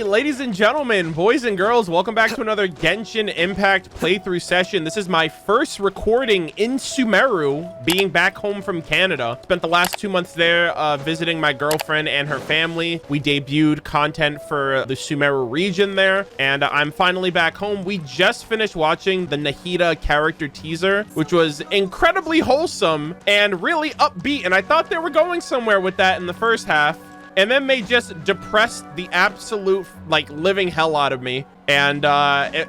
right, ladies and gentlemen, boys and girls, welcome back to another Genshin Impact playthrough session. This is my first recording in Sumeru, being back home from Canada. Spent the last 2 months there visiting my girlfriend and her family. We debuted content for the Sumeru region there, and I'm finally back home. We just finished watching the Nahida character teaser, which was incredibly wholesome and really upbeat, and I thought they were going somewhere with that in the first half. And then they just depressed the absolute, like, living hell out of me. And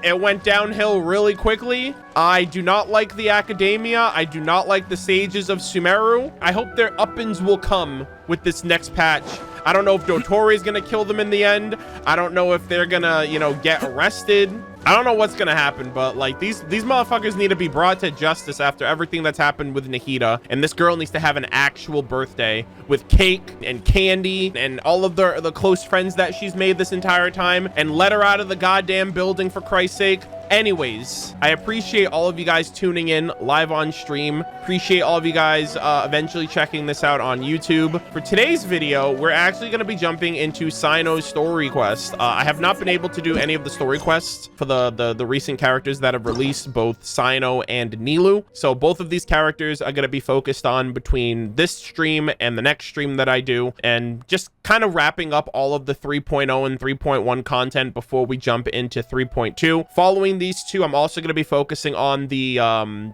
it went downhill really quickly. I do not like the academia. I do not like the sages of Sumeru. I hope their uppins will come with this next patch. I don't know if Dotori is going to kill them in the end. I don't know if they're going to, you know, get arrested. I don't know what's gonna happen, but like these motherfuckers need to be brought to justice after everything that's happened with Nahida. And this girl needs to have an actual birthday with cake and candy and all of the close friends that she's made this entire time, and let her out of the goddamn building, for Christ's sake. Anyways, I appreciate all of you guys tuning in live on stream. Appreciate all of you guys eventually checking this out on YouTube. For today's video, we're actually going to be jumping into Cyno's story quest. I have not been able to do any of the story quests for the recent characters that have released, both Cyno and Nilou. So both of these characters are going to be focused on between this stream and the next stream that I do, and just kind of wrapping up all of the 3.0 and 3.1 content before we jump into 3.2. Following these two, I'm also going to be focusing on the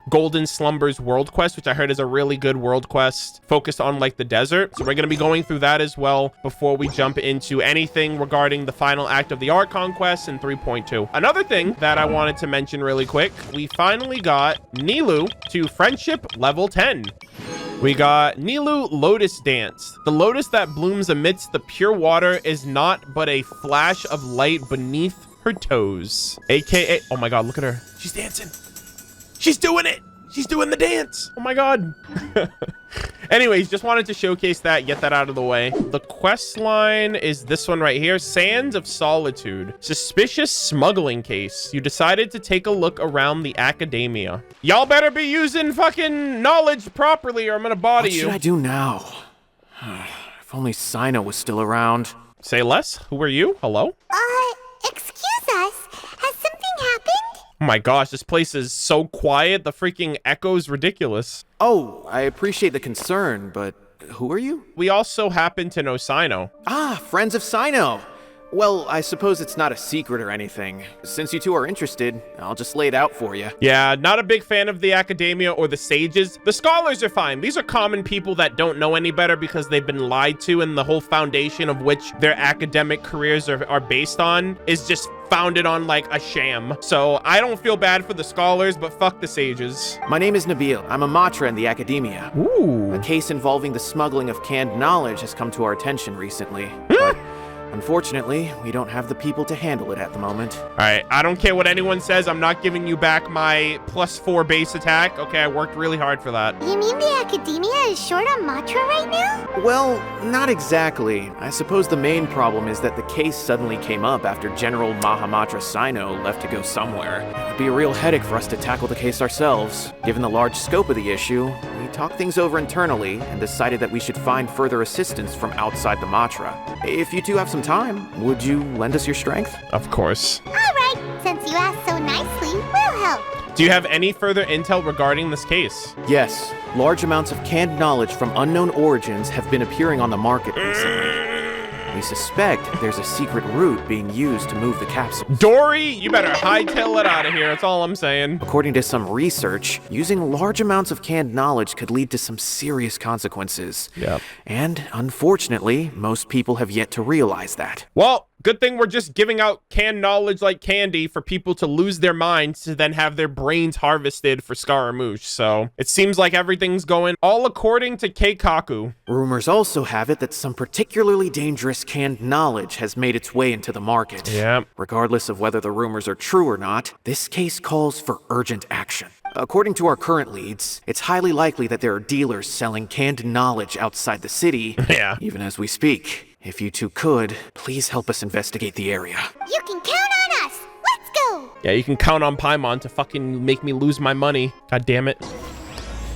Golden Slumbers world quest, which I heard is a really good world quest focused on like the desert. So we're going to be going through that as well before we jump into anything regarding the final act of the Archon quest in 3.2. Another thing that I wanted to mention really quick, we finally got Nilou to friendship level 10. We got Nilou Lotus Dance. The lotus that blooms amidst the pure water is not but a flash of light beneath her toes, aka, oh my god, look at her, she's dancing, she's doing it, she's doing the dance, oh my god. Anyways, just wanted to showcase that, get that out of the way. The quest line is this one right here: Sands of Solitude, suspicious smuggling case. You decided to take a look around the academia. Y'all better be using fucking knowledge properly or I'm gonna body you. What should I do now? If only Cyno was still around. Say less. Who are you? Hello? Excuse us. Has something happened? Oh my gosh, this place is so quiet. The freaking echo's ridiculous. Oh, I appreciate the concern, but who are you? We also happen to know Cyno. Ah, friends of Cyno. Well, I suppose it's not a secret or anything. Since you two are interested, I'll just lay it out for you. Yeah, not a big fan of the academia or the sages. The scholars are fine. These are common people that don't know any better because they've been lied to, and the whole foundation of which their academic careers are based on is just founded on like a sham. So I don't feel bad for the scholars, but fuck the sages. My name is Nabil. I'm a MATRA in the academia. Ooh. A case involving the smuggling of canned knowledge has come to our attention recently. But unfortunately, we don't have the people to handle it at the moment. All right, I don't care what anyone says. I'm not giving you back my +4 base attack. Okay, I worked really hard for that. You mean the academia is short on MATRA right now? Well, not exactly. I suppose the main problem is that the case suddenly came up after General Mahamatra Cyno left to go somewhere. It would be a real headache for us to tackle the case ourselves. Given the large scope of the issue, we talked things over internally and decided that we should find further assistance from outside the MATRA. If you two have some time, would you lend us your strength? Of course. All right. Since you asked so nicely, we'll help. Do you have any further intel regarding this case? Yes. Large amounts of canned knowledge from unknown origins have been appearing on the market recently. We suspect there's a secret route being used to move the capsules. Dory, you better hightail it out of here. That's all I'm saying. According to some research, using large amounts of canned knowledge could lead to some serious consequences. Yep. And unfortunately, most people have yet to realize that. Well, good thing we're just giving out canned knowledge like candy for people to lose their minds to then have their brains harvested for Scaramouche. So it seems like everything's going all according to Keikaku. Rumors also have it that some particularly dangerous canned knowledge has made its way into the market. Yeah. Regardless of whether the rumors are true or not, this case calls for urgent action. According to our current leads, it's highly likely that there are dealers selling canned knowledge outside the city, Yeah. even as we speak. If you two could, please help us investigate the area. You can count on us. Let's go. Yeah, you can count on Paimon to fucking make me lose my money. God damn it.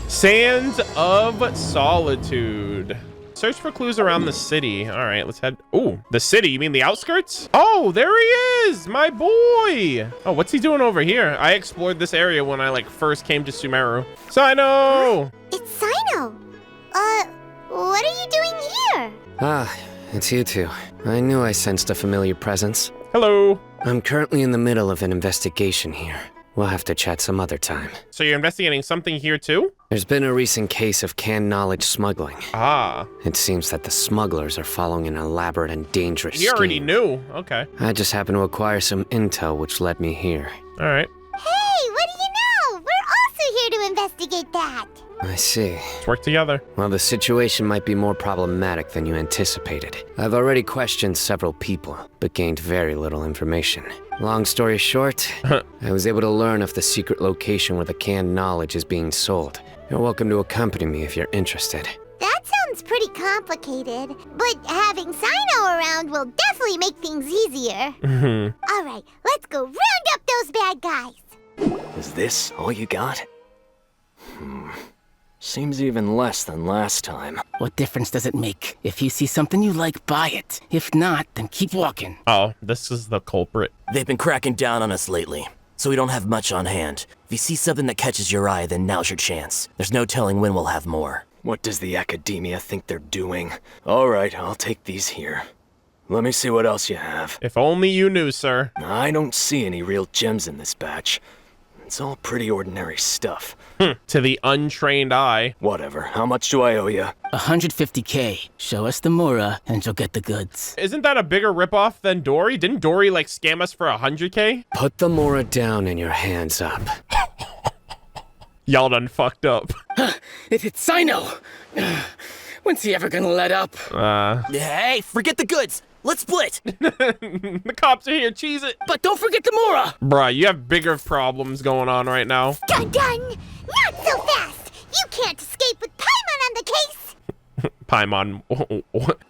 Sands of Solitude. Search for clues around the city. All right, let's head. Ooh, the city. You mean the outskirts? Oh, there he is, my boy. Oh, what's he doing over here? I explored this area when I like first came to Sumeru. Cyno! It's Cyno. What are you doing here? Ah, it's you two. I knew I sensed a familiar presence. Hello. I'm currently in the middle of an investigation here. We'll have to chat some other time. So you're investigating something here too? There's been a recent case of canned knowledge smuggling. Ah. It seems that the smugglers are following an elaborate and dangerous He already scheme. knew. Okay. I just happened to acquire some intel which led me here. All right. Hey, what do you know? We're also here to investigate that. I see. Let's work together. Well, the situation might be more problematic than you anticipated. I've already questioned several people, but gained very little information. Long story short, I was able to learn of the secret location where the canned knowledge is being sold. You're welcome to accompany me if you're interested. That sounds pretty complicated, but having Cyno around will definitely make things easier. All right, let's go round up those bad guys. Is this all you got? Seems even less than last time. What difference does it make? If you see something you like, buy it. If not, then keep walking. Oh, this is the culprit. They've been cracking down on us lately, so we don't have much on hand. If you see something that catches your eye, then now's your chance. There's no telling when we'll have more. What does the academia think they're doing? All right, I'll take these here. Let me see what else you have. If only you knew, sir. I don't see any real gems in this batch. It's all pretty ordinary stuff. To the untrained eye. Whatever, how much do I owe you? 150K. Show us the Mura, and you'll get the goods. Isn't that a bigger ripoff than Dory? Didn't Dory like scam us for 100K? Put the Mora down and your hands up. Y'all done fucked up. It's Cyno! When's he ever gonna let up? Hey, forget the goods! Let's split! The cops are here, cheese it. But don't forget the Mura! Bruh, you have bigger problems going on right now. Dun dun! Not so fast! You can't escape with Paimon on the case! Paimon.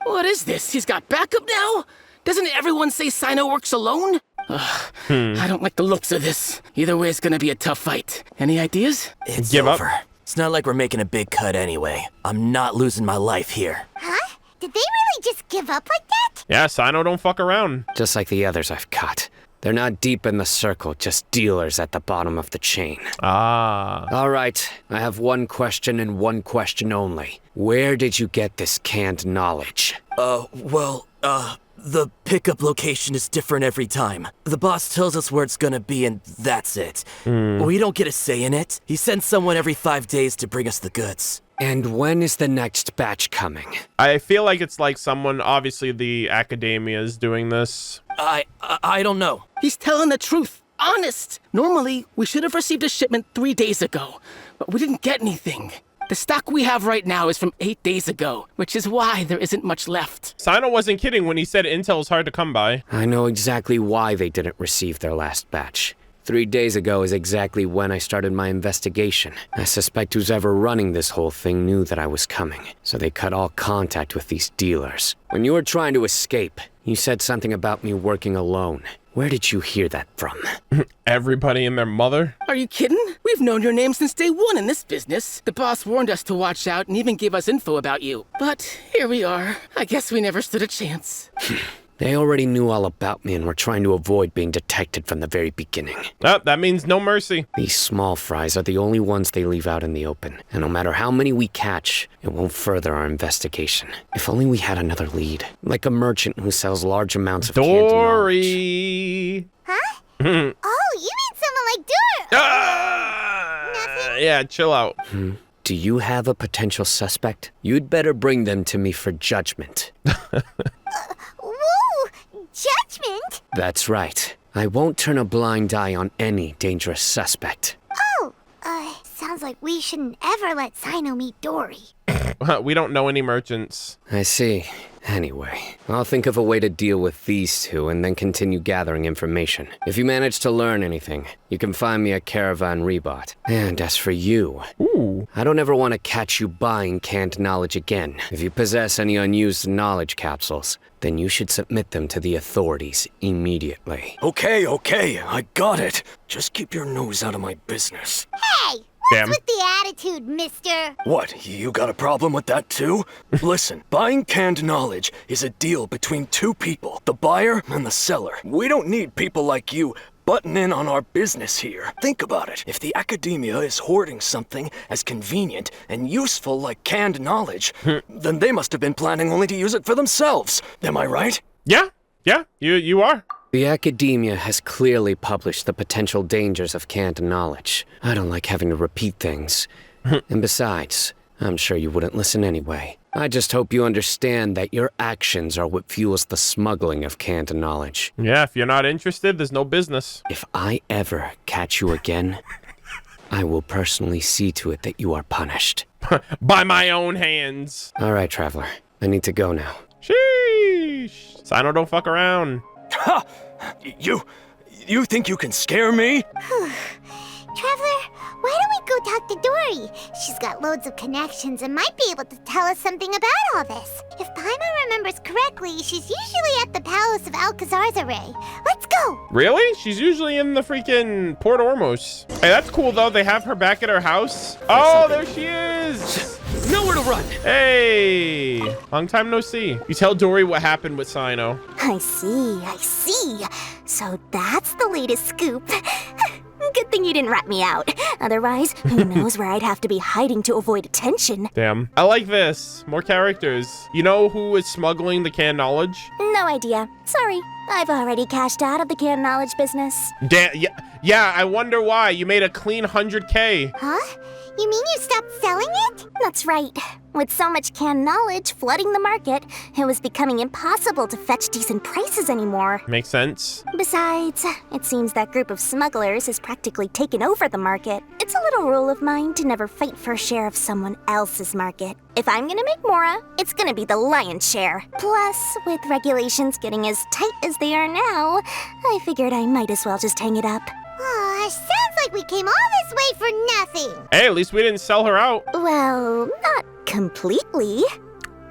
What is this? He's got backup now? Doesn't everyone say Cyno works alone? I don't like the looks of this. Either way, it's gonna be a tough fight. Any ideas? It's Give up. over. It's not like we're making a big cut anyway. I'm not losing my life here. Huh? Did they really just give up like that? Yeah, Cyno don't fuck around. Just like the others I've caught. They're not deep in the circle, just dealers at the bottom of the chain. Ah. All right, I have one question and one question only. Where did you get this canned knowledge? The pickup location is different every time. The boss tells us where it's gonna be and that's it. We don't get a say in it. He sends someone every 5 days to bring us the goods. And when is the next batch coming? I feel like it's like someone, obviously the academia is doing this. I don't know. He's telling the truth. Honest. Normally, we should have received a shipment 3 days ago, but we didn't get anything. The stock we have right now is from 8 days ago, which is why there isn't much left. Cyno wasn't kidding when he said intel is hard to come by. I know exactly why they didn't receive their last batch. 3 days ago is exactly when I started my investigation. I suspect who's ever running this whole thing knew that I was coming, so they cut all contact with these dealers. When you were trying to escape, you said something about me working alone. Where did you hear that from? Everybody and their mother? Are you kidding? We've known your name since day one in this business. The boss warned us to watch out and even gave us info about you. But here we are. I guess we never stood a chance. They already knew all about me and were trying to avoid being detected from the very beginning. Oh, that means no mercy. These small fries are the only ones they leave out in the open, and no matter how many we catch, it won't further our investigation. If only we had another lead, like a merchant who sells large amounts of canned knowledge. Dory. Huh? Oh, you mean someone like Dory? Ah! Yeah, chill out. Do you have a potential suspect? You'd better bring them to me for judgment. Whoa! Judgment? That's right. I won't turn a blind eye on any dangerous suspect. Oh, sounds like we shouldn't ever let Cyno meet Dory. We don't know any merchants. I see. Anyway, I'll think of a way to deal with these two and then continue gathering information. If you manage to learn anything, you can find me at Caravan Rebot. And as for you, I don't ever want to catch you buying canned knowledge again. If you possess any unused knowledge capsules, then you should submit them to the authorities immediately. Okay, I got it. Just keep your nose out of my business. Hey! Damn. What's with the attitude, mister? What, you got a problem with that too? Listen, buying canned knowledge is a deal between two people, the buyer and the seller. We don't need people like you butting in on our business here. Think about it. If the academia is hoarding something as convenient and useful like canned knowledge, then they must have been planning only to use it for themselves. Am I right? Yeah, you are. The academia has clearly published the potential dangers of canned knowledge. I don't like having to repeat things. And besides, I'm sure you wouldn't listen anyway. I just hope you understand that your actions are what fuels the smuggling of canned knowledge. Yeah, if you're not interested, there's no business. If I ever catch you again, I will personally see to it that you are punished. By my own hands. All right, Traveler. I need to go now. Sheesh. Cyno don't fuck around. Ha! You think you can scare me? Traveler, why don't we go talk to Dory? She's got loads of connections and might be able to tell us something about all this. If Paimon remembers correctly, she's usually at the Palace of Alcazar's. Let's go! Really? She's usually in the freaking Port Ormos. Hey, that's cool though. They have her back at her house. Oh, there she is! Nowhere to run. Hey! Long time no see. You tell Dory what happened with Cyno. I see. So that's the latest scoop. Good thing you didn't rat me out. Otherwise, who knows where I'd have to be hiding to avoid attention. Damn. I like this. More characters. You know who is smuggling the canned knowledge? No idea. Sorry. I've already cashed out of the canned knowledge business. Damn. Yeah, I wonder why. You made a clean 100K. Huh? You mean you stopped selling it? That's right. With so much canned knowledge flooding the market, it was becoming impossible to fetch decent prices anymore. Makes sense. Besides, it seems that group of smugglers has practically taken over the market. It's a little rule of mine to never fight for a share of someone else's market. If I'm gonna make Mora, it's gonna be the lion's share. Plus, with regulations getting as tight as they are now, I figured I might as well just hang it up. Aw, sounds like we came all this way for nothing. Hey, at least we didn't sell her out. Well, not completely.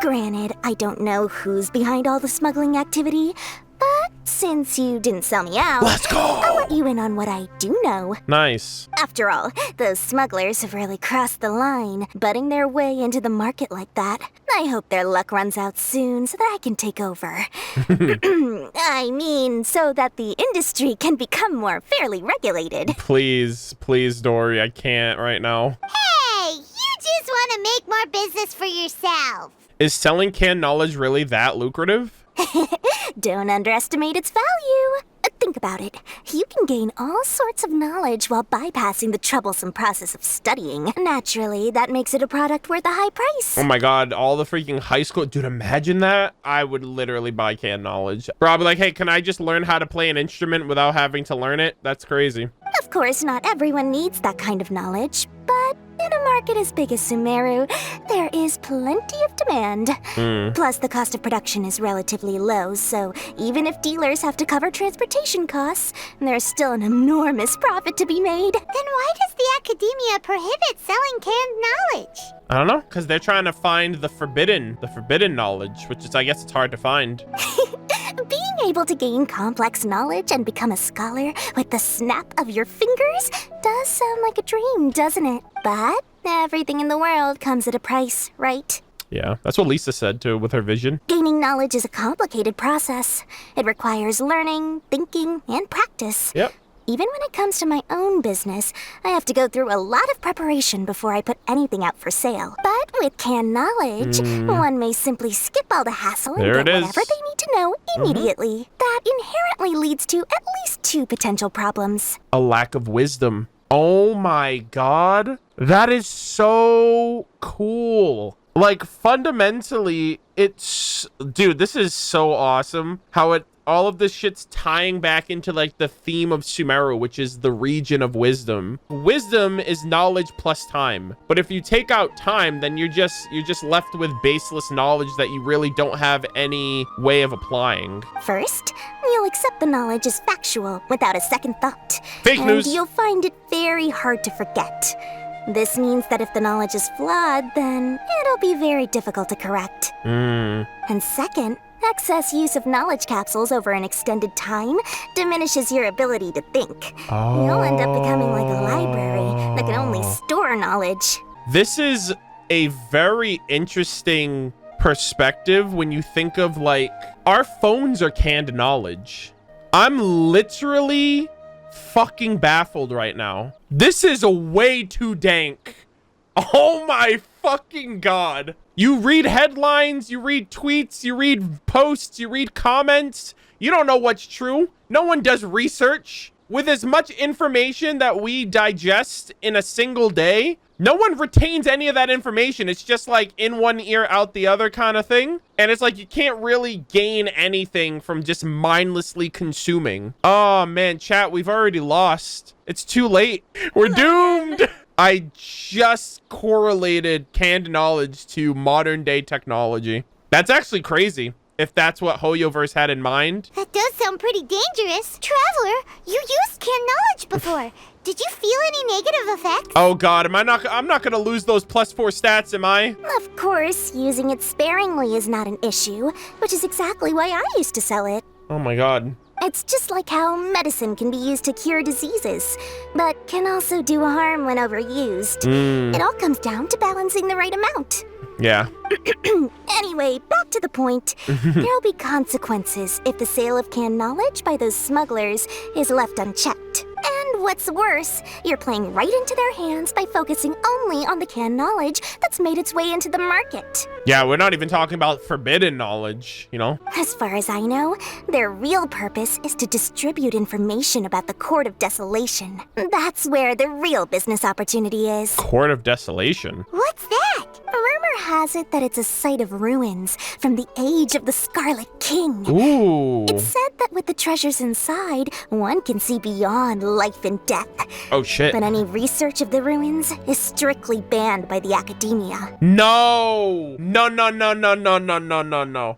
Granted, I don't know who's behind all the smuggling activity, but since you didn't sell me out, Let's go! I'll let you in on what I do know. Nice. After all, those smugglers have really crossed the line, butting their way into the market like that. I hope their luck runs out soon so that I can take over. I mean, so that the industry can become more fairly regulated. Please, Dory, I can't right now. Hey, you just want to make more business for yourself. Is selling canned knowledge really that lucrative? Don't underestimate its value. Think about it. You can gain all sorts of knowledge while bypassing the troublesome process of studying. Naturally, that makes it a product worth a high price. Oh my god, all the freaking high school... Dude, imagine that. I would literally buy canned knowledge. Bro, I'd be like, hey, can I just learn how to play an instrument without having to learn it? That's crazy. Of course, not everyone needs that kind of knowledge, but in a market as big as Sumeru, there is plenty of demand. Plus, the cost of production is relatively low, so even if dealers have to cover transportation costs, there's still an enormous profit to be made. Then why does the academia prohibit selling canned knowledge? I don't know, because they're trying to find the forbidden knowledge, which is, I guess it's hard to find. Being able to gain complex knowledge and become a scholar with the snap of your fingers does sound like a dream, doesn't it? But everything in the world comes at a price, right? Yeah, that's what Lisa said too with her vision. Gaining knowledge is a complicated process. It requires learning, thinking, and practice. Yep. Even when it comes to my own business, I have to go through a lot of preparation before I put anything out for sale. But with canned knowledge, one may simply skip all the hassle and There get it is. whatever they need to know immediately. That inherently leads to at least two potential problems. A lack of wisdom. Oh my god. That is so cool. Like, fundamentally, it's... Dude, this is so awesome. How all of this shit's tying back into, like, the theme of Sumeru, which is the region of wisdom. Wisdom is knowledge plus time. But if you take out time, then you're just left with baseless knowledge that you really don't have any way of applying. First, you'll accept the knowledge as factual without a second thought. Fake news. And you'll find it very hard to forget. This means that if the knowledge is flawed, then it'll be very difficult to correct. And second, Excess use of knowledge capsules over an extended time diminishes your ability to think. You'll end up becoming like a library that can only store knowledge. This is a very interesting perspective when you think of, like, our phones are canned knowledge. I'm literally fucking baffled right now. This is a way too dank. Oh my fucking god. You read headlines, you read tweets, you read posts, you read comments. You don't know what's true. No one does research. With as much information that we digest in a single day, no one retains any of that information. It's just like in one ear, out the other kind of thing. And it's like you can't really gain anything from just mindlessly consuming. Oh man, chat, we've already lost. It's too late. We're doomed. I just correlated canned knowledge to modern day technology. That's actually crazy, if that's what Hoyoverse had in mind. That does sound pretty dangerous. Traveler, you used canned knowledge before. Did you feel any negative effects? Oh god, I'm not gonna lose those +4 stats, am I? Of course, using it sparingly is not an issue, which is exactly why I used to sell it. Oh my god. It's just like how medicine can be used to cure diseases, but can also do harm when overused. It all comes down to balancing the right amount. Yeah. Anyway, back to the point. There'll be consequences if the sale of canned knowledge by those smugglers is left unchecked. And what's worse, you're playing right into their hands by focusing only on the canned knowledge that's made its way into the market. Yeah, we're not even talking about forbidden knowledge, you know? As far as I know, their real purpose is to distribute information about the Court of Desolation. That's where the real business opportunity is. Court of Desolation? What's that? Rumor has it that it's a site of ruins from the age of the Scarlet King. Ooh. It's said that with the treasures inside, one can see beyond life and death. Oh shit. But any research of the ruins is strictly banned by the academia. No! No.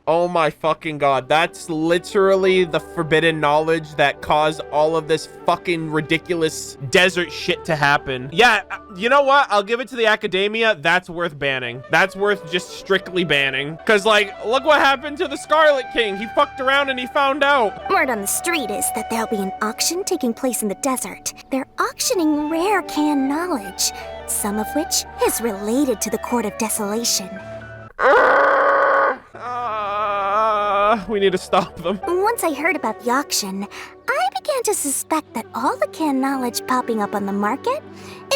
Oh my fucking god. That's literally the forbidden knowledge that caused all of this fucking ridiculous desert shit to happen. Yeah, you know what? I'll give it to the academia. That's worth banning. That's worth just strictly banning. Because, like, look what happened to the Scarlet King. He fucked around and he found out. Word on the street is that there'll be an auction taking place in the desert. They're auctioning rare canned knowledge, some of which is related to the Court of Desolation. We need to stop them. Once I heard about the auction, I began to suspect that all the canned knowledge popping up on the market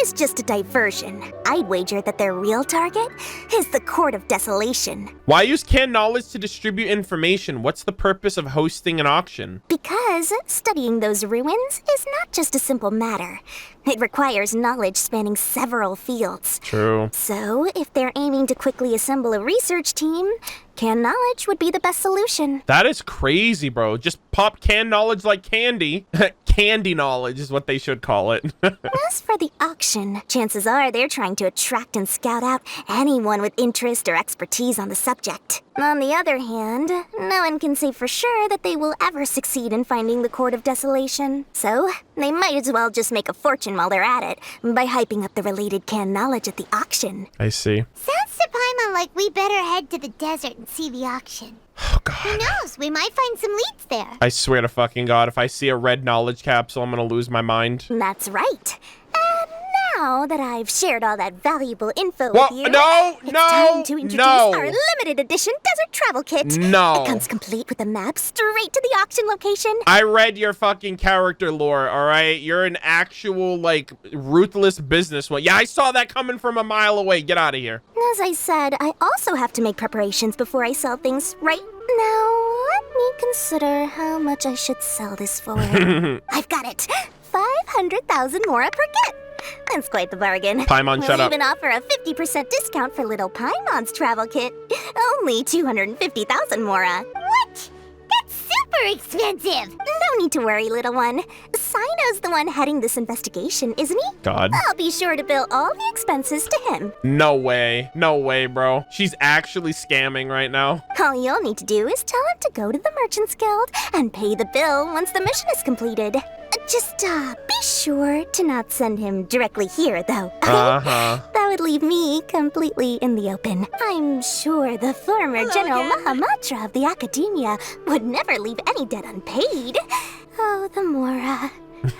is just a diversion. I'd wager that their real target is the Court of Desolation. Why use canned knowledge to distribute information? What's the purpose of hosting an auction? Because studying those ruins is not just a simple matter. It requires knowledge spanning several fields. True. So, if they're aiming to quickly assemble a research team, canned knowledge would be the best solution. That is crazy, bro. Just pop canned knowledge like candy. Candy knowledge is what they should call it. As for the auction, chances are they're trying to attract and scout out anyone with interest or expertise on the subject. On the other hand, no one can say for sure that they will ever succeed in finding the Court of Desolation. So, they might as well just make a fortune while they're at it by hyping up the related canned knowledge at the auction. I see. Sounds to Paimon like we better head to the desert and see the auction. Oh, God. Who knows? We might find some leads there. I swear to fucking God, if I see a red knowledge capsule, I'm gonna lose my mind. That's right. And now that I've shared all that valuable info What? with you, No, it's no, time to introduce no. our limited edition desert travel kit. No. It comes complete with a map straight to the auction location. I read your fucking character lore, alright? You're an actual, like, ruthless businesswoman. Yeah, I saw that coming from a mile away. Get out of here. As I said, I also have to make preparations before I sell things, right? Now, let me consider how much I should sell this for. I've got it. 500,000 mora per kit. That's quite the bargain. Paimon, shut up. We'll even offer a 50% discount for little Paimon's travel kit. Only 250,000 mora. What? That's super expensive. No need to worry, little one. Cyno's the one heading this investigation, isn't he? God. I'll be sure to bill all the expenses to him. No way. No way, bro. She's actually scamming right now. All you'll need to do is tell him to go to the Merchants Guild and pay the bill once the mission is completed. Just, be sure to not send him directly here, though. That would leave me completely in the open. I'm sure the former General MATRA of the Academia would never leave any debt unpaid. Oh, the Mora.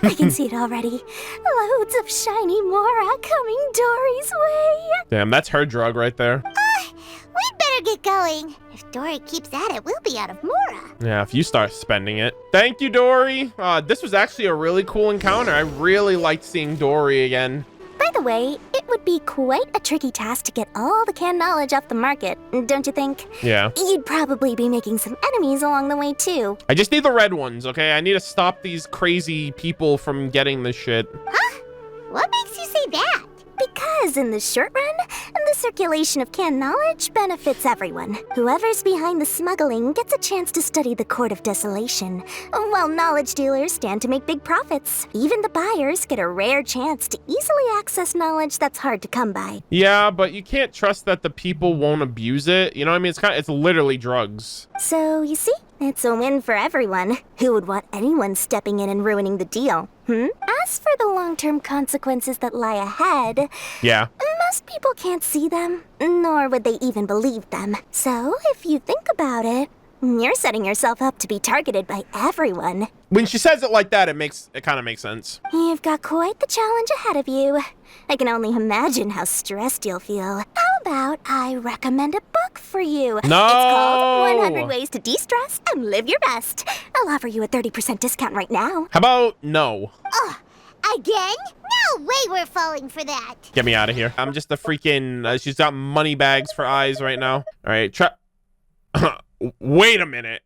I can see it already. Loads of shiny Mora coming Dory's way. Damn, that's her drug right there. We'd better get going. If Dory keeps at it, we'll be out of Mora. Yeah, if you start spending it. Thank you, Dory. This was actually a really cool encounter. I really liked seeing Dory again. By the way, it would be quite a tricky task to get all the canned knowledge off the market, don't you think? Yeah. You'd probably be making some enemies along the way, too. I just need the red ones, okay? I need to stop these crazy people from getting this shit. Huh? What makes you say that? Because in the short run, the circulation of canned knowledge benefits everyone. Whoever's behind the smuggling gets a chance to study the Court of Desolation, while knowledge dealers stand to make big profits. Even the buyers get a rare chance to easily access knowledge that's hard to come by. Yeah, but you can't trust that the people won't abuse it. You know what I mean? It's literally drugs. So, you see, it's a win for everyone. Who would want anyone stepping in and ruining the deal? As for the long-term consequences that lie ahead, yeah, most people can't see them, nor would they even believe them. So, if you think about it, you're setting yourself up to be targeted by everyone. When she says it like that, it kind of makes sense. You've got quite the challenge ahead of you. I can only imagine how stressed you'll feel. How about I recommend a book for you? No! It's called 100 Ways to De-Stress and Live Your Best. I'll offer you a 30% discount right now. How about no? Again? No way we're falling for that. Get me out of here. I'm just a freaking... she's got money bags for eyes right now. All right, wait a minute.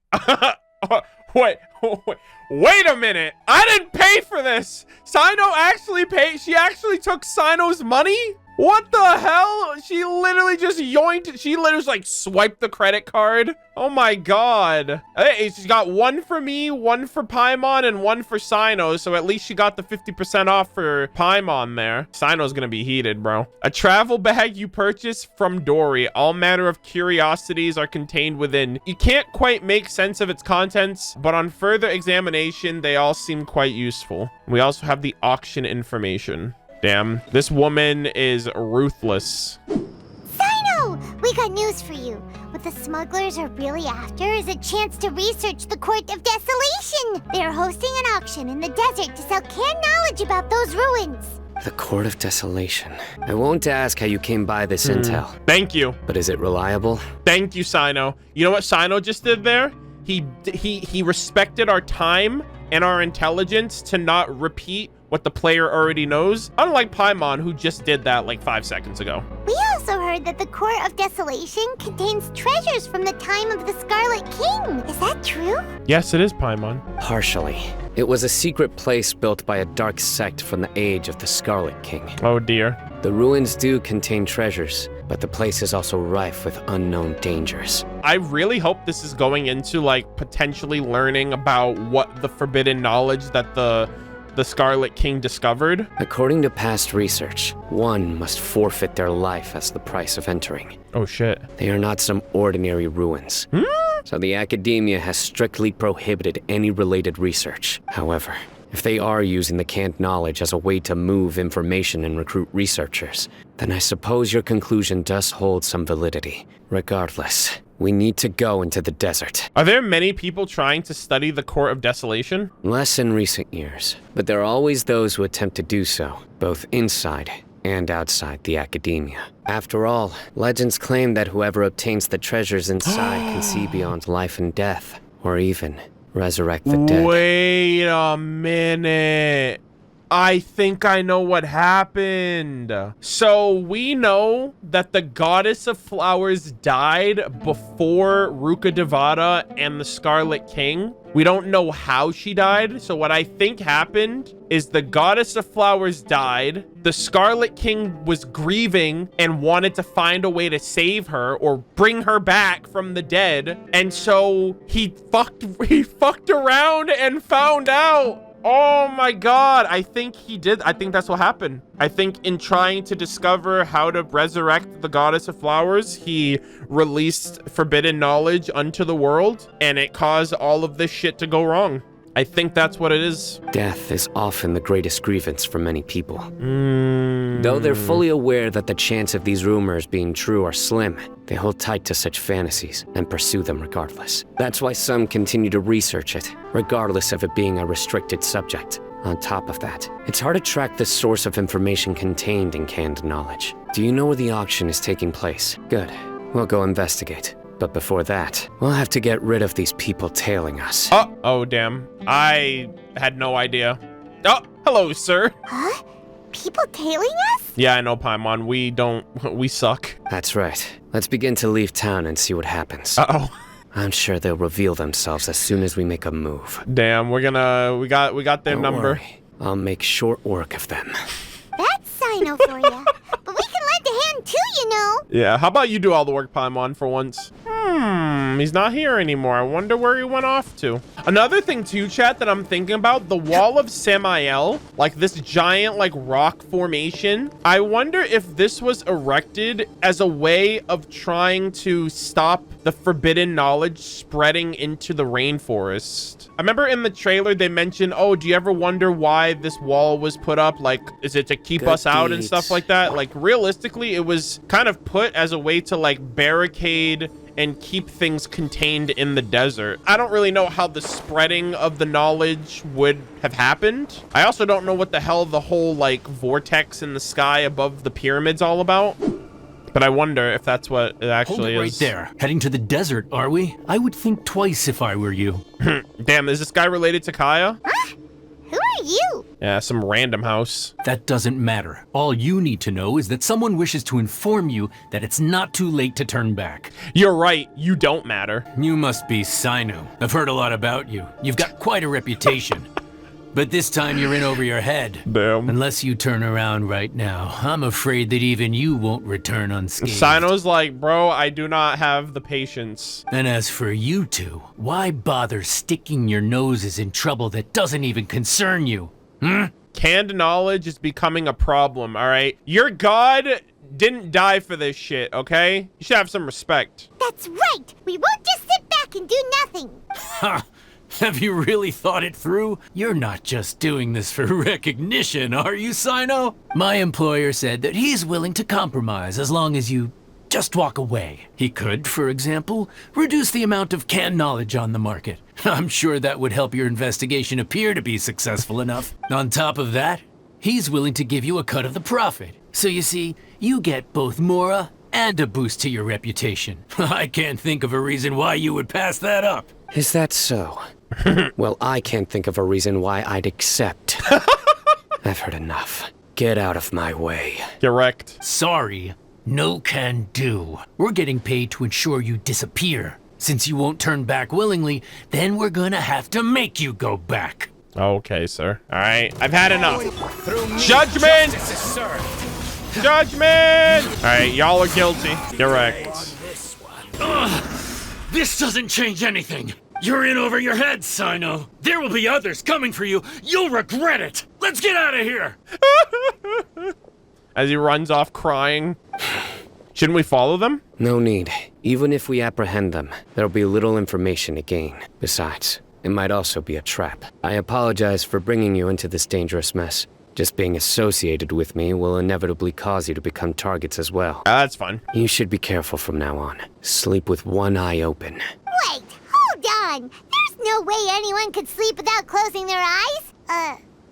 Wait a minute. I didn't pay for this. Cyno actually paid. She actually took Cyno's money? What the hell? She literally just yoinked. She literally just, like, swiped the credit card. Oh my god. Hey, she's got one for me, one for Paimon, and one for Cyno. So at least she got the 50% off for Paimon there. Cyno's gonna be heated, bro. A travel bag you purchase from Dory. All manner of curiosities are contained within. You can't quite make sense of its contents, but on further examination, they all seem quite useful. We also have the auction information. Damn, this woman is ruthless. Cyno! We got news for you. What the smugglers are really after is a chance to research the Court of Desolation. They are hosting an auction in the desert to sell canned knowledge about those ruins. The Court of Desolation. I won't ask how you came by this intel. Thank you. But is it reliable? Thank you, Cyno. You know what Cyno just did there? He respected our time and our intelligence to not repeat what the player already knows, unlike Paimon, who just did that like 5 seconds ago. We also heard that the Court of Desolation contains treasures from the time of the Scarlet King. Is that true? Yes, it is Paimon. Partially. It was a secret place built by a dark sect from the age of the Scarlet King. Oh dear. The ruins do contain treasures, but the place is also rife with unknown dangers. I really hope this is going into like potentially learning about what the forbidden knowledge that the Scarlet King discovered. According to past research, one must forfeit their life as the price of entering. Oh shit. They are not some ordinary ruins. So the Academia has strictly prohibited any related research. However, if they are using the canned knowledge as a way to move information and recruit researchers, then I suppose your conclusion does hold some validity. Regardless, we need to go into the desert. Are there many people trying to study the Court of Desolation? Less in recent years, but there are always those who attempt to do so, both inside and outside the Academia. After all, legends claim that whoever obtains the treasures inside can see beyond life and death, or even resurrect the dead. Wait a minute. I think I know what happened. So we know that the Goddess of Flowers died before Ruka Devada and the Scarlet King. We don't know how she died. So what I think happened is the Goddess of Flowers died. The Scarlet King was grieving and wanted to find a way to save her or bring her back from the dead. And so he fucked around and found out. Oh my god, I think he did. I think that's what happened. I think in trying to discover how to resurrect the Goddess of Flowers, he released forbidden knowledge unto the world, and it caused all of this shit to go wrong. I think that's what it is. Death is often the greatest grievance for many people. Though they're fully aware that the chance of these rumors being true are slim, they hold tight to such fantasies and pursue them regardless. That's why some continue to research it, regardless of it being a restricted subject. On top of that, it's hard to track the source of information contained in canned knowledge. Do you know where the auction is taking place? Good. We'll go investigate. But before that, we'll have to get rid of these people tailing us. Oh, damn. I had no idea. Oh, hello, sir. Huh? People tailing us? Yeah, I know, Paimon. We suck. That's right. Let's begin to leave town and see what happens. Uh-oh. I'm sure they'll reveal themselves as soon as we make a move. Damn, we got their Don't number. worry. I'll make short work of them. That's Cyno for you. But we can lend a hand too, you know. Yeah, how about you do all the work, Paimon, for once? He's not here anymore. I wonder where he went off to. Another thing too, chat, that I'm thinking about, the wall of Samael, like this giant like rock formation. I wonder if this was erected as a way of trying to stop the forbidden knowledge spreading into the rainforest. I remember in the trailer they mentioned, oh, do you ever wonder why this wall was put up? Like, is it to keep Good us out and deeds. stuff like that? Like, realistically, it was kind of put as a way to like barricade and keep things contained in the desert. I don't really know how the spreading of the knowledge would have happened. I also don't know what the hell the whole like vortex in the sky above the pyramids all about. But I wonder if that's what it Hold actually it right is. there. Heading to the desert, are we? I would think twice if I were you. Damn, is this guy related to Kaya? Who are you? Yeah, some random house. That doesn't matter. All you need to know is that someone wishes to inform you that it's not too late to turn back. You're right, you don't matter. You must be Cyno. I've heard a lot about you. You've got quite a reputation. But this time you're in over your head. Damn. Unless you turn around right now, I'm afraid that even you won't return unscathed. Cyno's like, bro, I do not have the patience. And as for you two, why bother sticking your noses in trouble that doesn't even concern you? Canned knowledge is becoming a problem, all right? Your god didn't die for this shit, okay? You should have some respect. That's right. We won't just sit back and do nothing. Ha! Have you really thought it through? You're not just doing this for recognition, are you, Cyno? My employer said that he's willing to compromise as long as you just walk away. He could, for example, reduce the amount of canned knowledge on the market. I'm sure that would help your investigation appear to be successful enough. On top of that, he's willing to give you a cut of the profit. So you see, you get both Mora and a boost to your reputation. I can't think of a reason why you would pass that up. Is that so? Well, I can't think of a reason why I'd accept. I've heard enough. Get out of my way. Correct. Sorry, no can do. We're getting paid to ensure you disappear. Since you won't turn back willingly, then we're gonna have to make you go back. Okay, sir. All right, I've had enough. Judgment! Judgment! All right, y'all are guilty. Correct. This doesn't change anything. You're in over your head, Cyno. There will be others coming for you. You'll regret it. Let's get out of here. As he runs off crying. Shouldn't we follow them? No need. Even if we apprehend them, there'll be little information to gain. Besides, it might also be a trap. I apologize for bringing you into this dangerous mess. Just being associated with me will inevitably cause you to become targets as well. That's fun. You should be careful from now on. Sleep with one eye open. Wait, hold on. There's no way anyone could sleep without closing their eyes.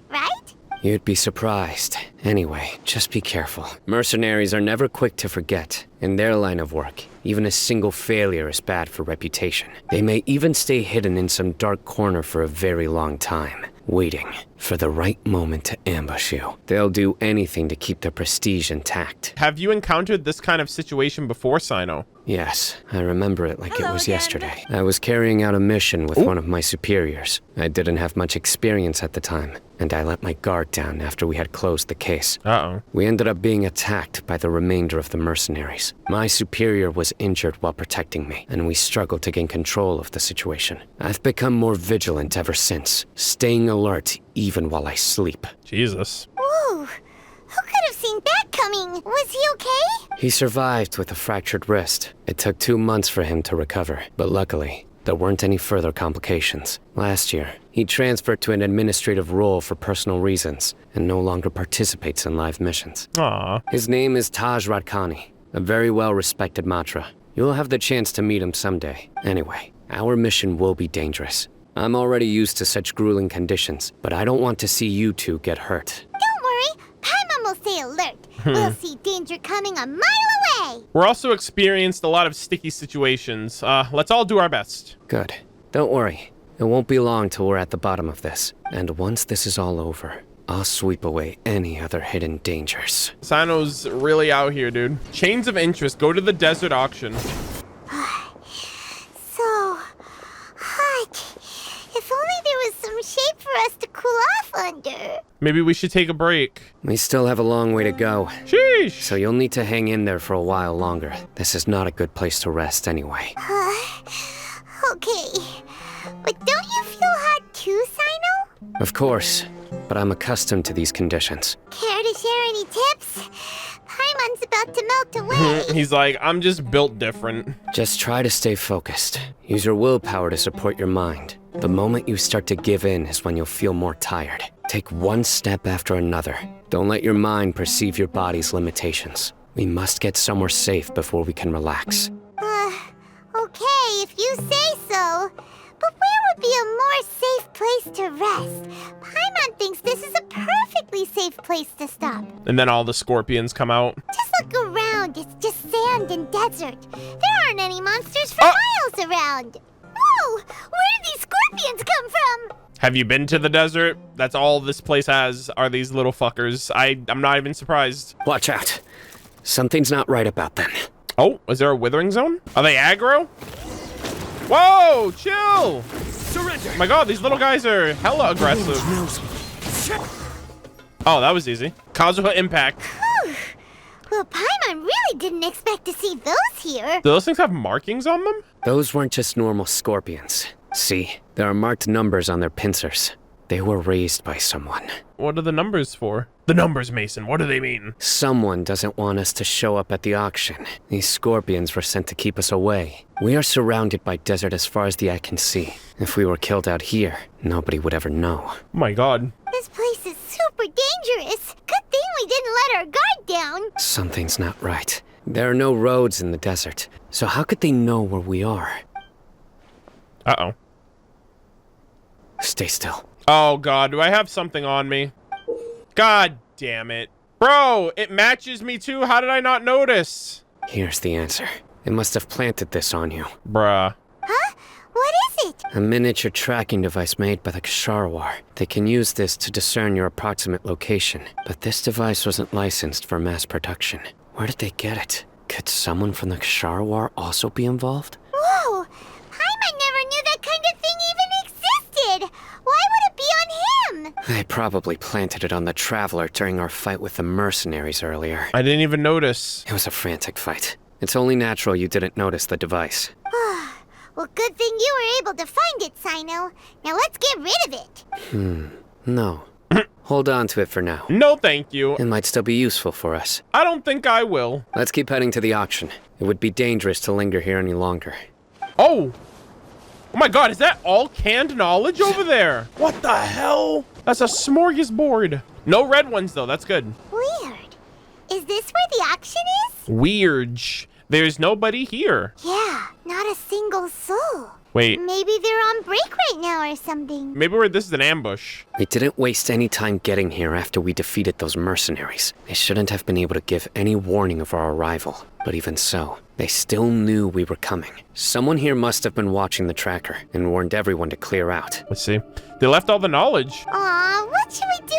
Right? You'd be surprised. Anyway, just be careful. Mercenaries are never quick to forget. In their line of work, even a single failure is bad for reputation. They may even stay hidden in some dark corner for a very long time, waiting for the right moment to ambush you. They'll do anything to keep their prestige intact. Have you encountered this kind of situation before, Cyno? Yes, I remember it like it was yesterday. I was carrying out a mission with one of my superiors. I didn't have much experience at the time, and I let my guard down after we had closed the case. Uh-oh. We ended up being attacked by the remainder of the mercenaries. My superior was injured while protecting me, and we struggled to gain control of the situation. I've become more vigilant ever since, staying alert even while I sleep. Jesus. Whoa. Who could have seen that coming? Was he okay? He survived with a fractured wrist. It took 2 months for him to recover, but luckily, There weren't any further complications. Last year, he transferred to an administrative role for personal reasons and no longer participates in live missions. Aw. His name is Taj Radkani, a very well-respected MATRA. You'll have the chance to meet him someday. Anyway, our mission will be dangerous. I'm already used to such grueling conditions, but I don't want to see you two get hurt. Don't worry, Paimon will stay alert. We'll see danger coming a mile away. We're also experienced a lot of sticky situations. Let's all do our best. Good. Don't worry. It won't be long till we're at the bottom of this. And once this is all over, I'll sweep away any other hidden dangers. Cyno's really out here, dude. Chains of interest. Go to the desert auction. So hot. If only there was some shade for us to cool off under. Maybe we should take a break. We still have a long way to go. Sheesh. So you'll need to hang in there for a while longer. This is not a good place to rest anyway. Okay. But don't you feel hot too, Cyno? Of course, but I'm accustomed to these conditions. Care to share any tips? Paimon's about to melt away. He's like, I'm just built different. Just try to stay focused. Use your willpower to support your mind. The moment you start to give in is when you'll feel more tired. Take one step after another. Don't let your mind perceive your body's limitations. We must get somewhere safe before we can relax. Okay, if you say so. But where would be a more safe place to rest? Paimon thinks this is a perfectly safe place to stop. And then all the scorpions come out. Just look around. It's just sand and desert. There aren't any monsters for miles around. Whoa! Where did these scorpions come from? Have you been to the desert? That's all this place has, are these little fuckers. I'm not even surprised. Watch out. Something's not right about them. Oh, is there a withering zone? Are they aggro? Whoa, chill. Surrender. Oh my god, these little guys are hella aggressive. Oh, that was easy. Kazuha impact. Whew. Well, Paimon really didn't expect to see those here. Do those things have markings on them? Those weren't just normal scorpions. See, there are marked numbers on their pincers. They were raised by someone. What are the numbers for? The numbers, Mason. What do they mean? Someone doesn't want us to show up at the auction. These scorpions were sent to keep us away. We are surrounded by desert as far as the eye can see. If we were killed out here, nobody would ever know. Oh my god. This place is super dangerous. Good thing we didn't let our guard down. Something's not right. There are no roads in the desert, so how could they know where we are? Uh-oh. Stay still. Oh god, do I have something on me? God damn it. Bro, it matches me too. How did I not notice? Here's the answer. It must have planted this on you. Bruh. Huh? What is it? A miniature tracking device made by the Ksharawar. They can use this to discern your approximate location, but this device wasn't licensed for mass production. Where did they get it? Could someone from the Ksharawar also be involved? Whoa! Paimon never knew that kind of thing even existed! Why would it be on him? They probably planted it on the Traveler during our fight with the mercenaries earlier. I didn't even notice. It was a frantic fight. It's only natural you didn't notice the device. Well, good thing you were able to find it, Cyno. Now let's get rid of it. No. Hold on to it for now. No, thank you. It might still be useful for us. I don't think I will. Let's keep heading to the auction. It would be dangerous to linger here any longer. Oh! Oh my god, is that all canned knowledge over there? What the hell? That's a smorgasbord. No red ones, though. That's good. Weird. Is this where the auction is? Weird. There's nobody here. Yeah, not a single soul. Wait, Maybe they're on break right now or something. maybe this is an ambush. We didn't waste any time getting here after we defeated those mercenaries. They shouldn't have been able to give any warning of our arrival. But even so, they still knew we were coming. Someone here must have been watching the tracker and warned everyone to clear out. Let's see. They left all the knowledge. Aw, what should we do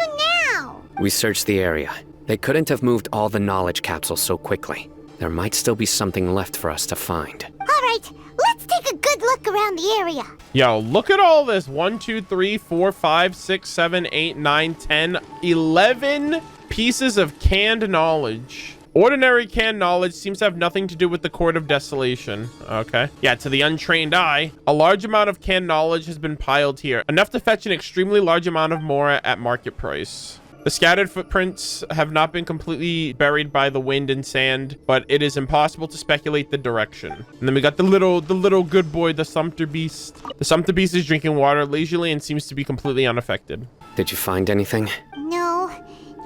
now? We searched the area. They couldn't have moved all the knowledge capsules so quickly. There might still be something left for us to find. All right, let's take a good look around the area. Yo, look at all this. 1, 2, 3, 4, 5, 6, 7, 8, 9, 10, 11 pieces of canned knowledge. Ordinary canned knowledge seems to have nothing to do with the Court of Desolation. Okay. Yeah, to the untrained eye, a large amount of canned knowledge has been piled here. Enough to fetch an extremely large amount of Mora at market price. The scattered footprints have not been completely buried by the wind and sand, but it is impossible to speculate the direction. And then we got the little good boy, the Sumpter Beast. The Sumpter Beast is drinking water leisurely and seems to be completely unaffected. Did you find anything? No,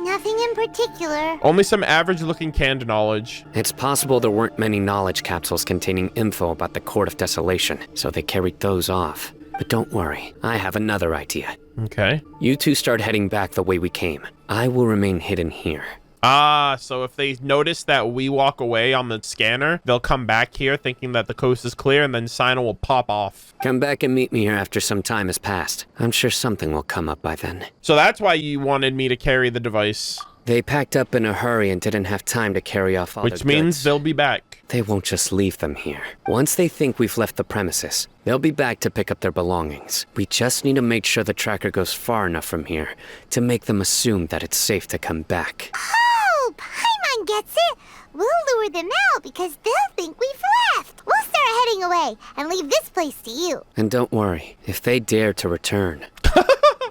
nothing in particular. Only some average-looking canned knowledge. It's possible there weren't many knowledge capsules containing info about the Court of Desolation, so they carried those off. But don't worry, I have another idea. Okay. You two start heading back the way we came. I will remain hidden here. Ah, so if they notice that we walk away on the scanner, they'll come back here thinking that the coast is clear, and then Cyno will pop off. Come back and meet me here after some time has passed. I'm sure something will come up by then. So that's why you wanted me to carry the device. They packed up in a hurry and didn't have time to carry off all Which their means goods. they'll be back. They won't just leave them here. Once they think we've left the premises, they'll be back to pick up their belongings. We just need to make sure the tracker goes far enough from here to make them assume that it's safe to come back. Oh, Paimon gets it. We'll lure them out because they'll think we've left. We'll start heading away and leave this place to you. And don't worry, if they dare to return,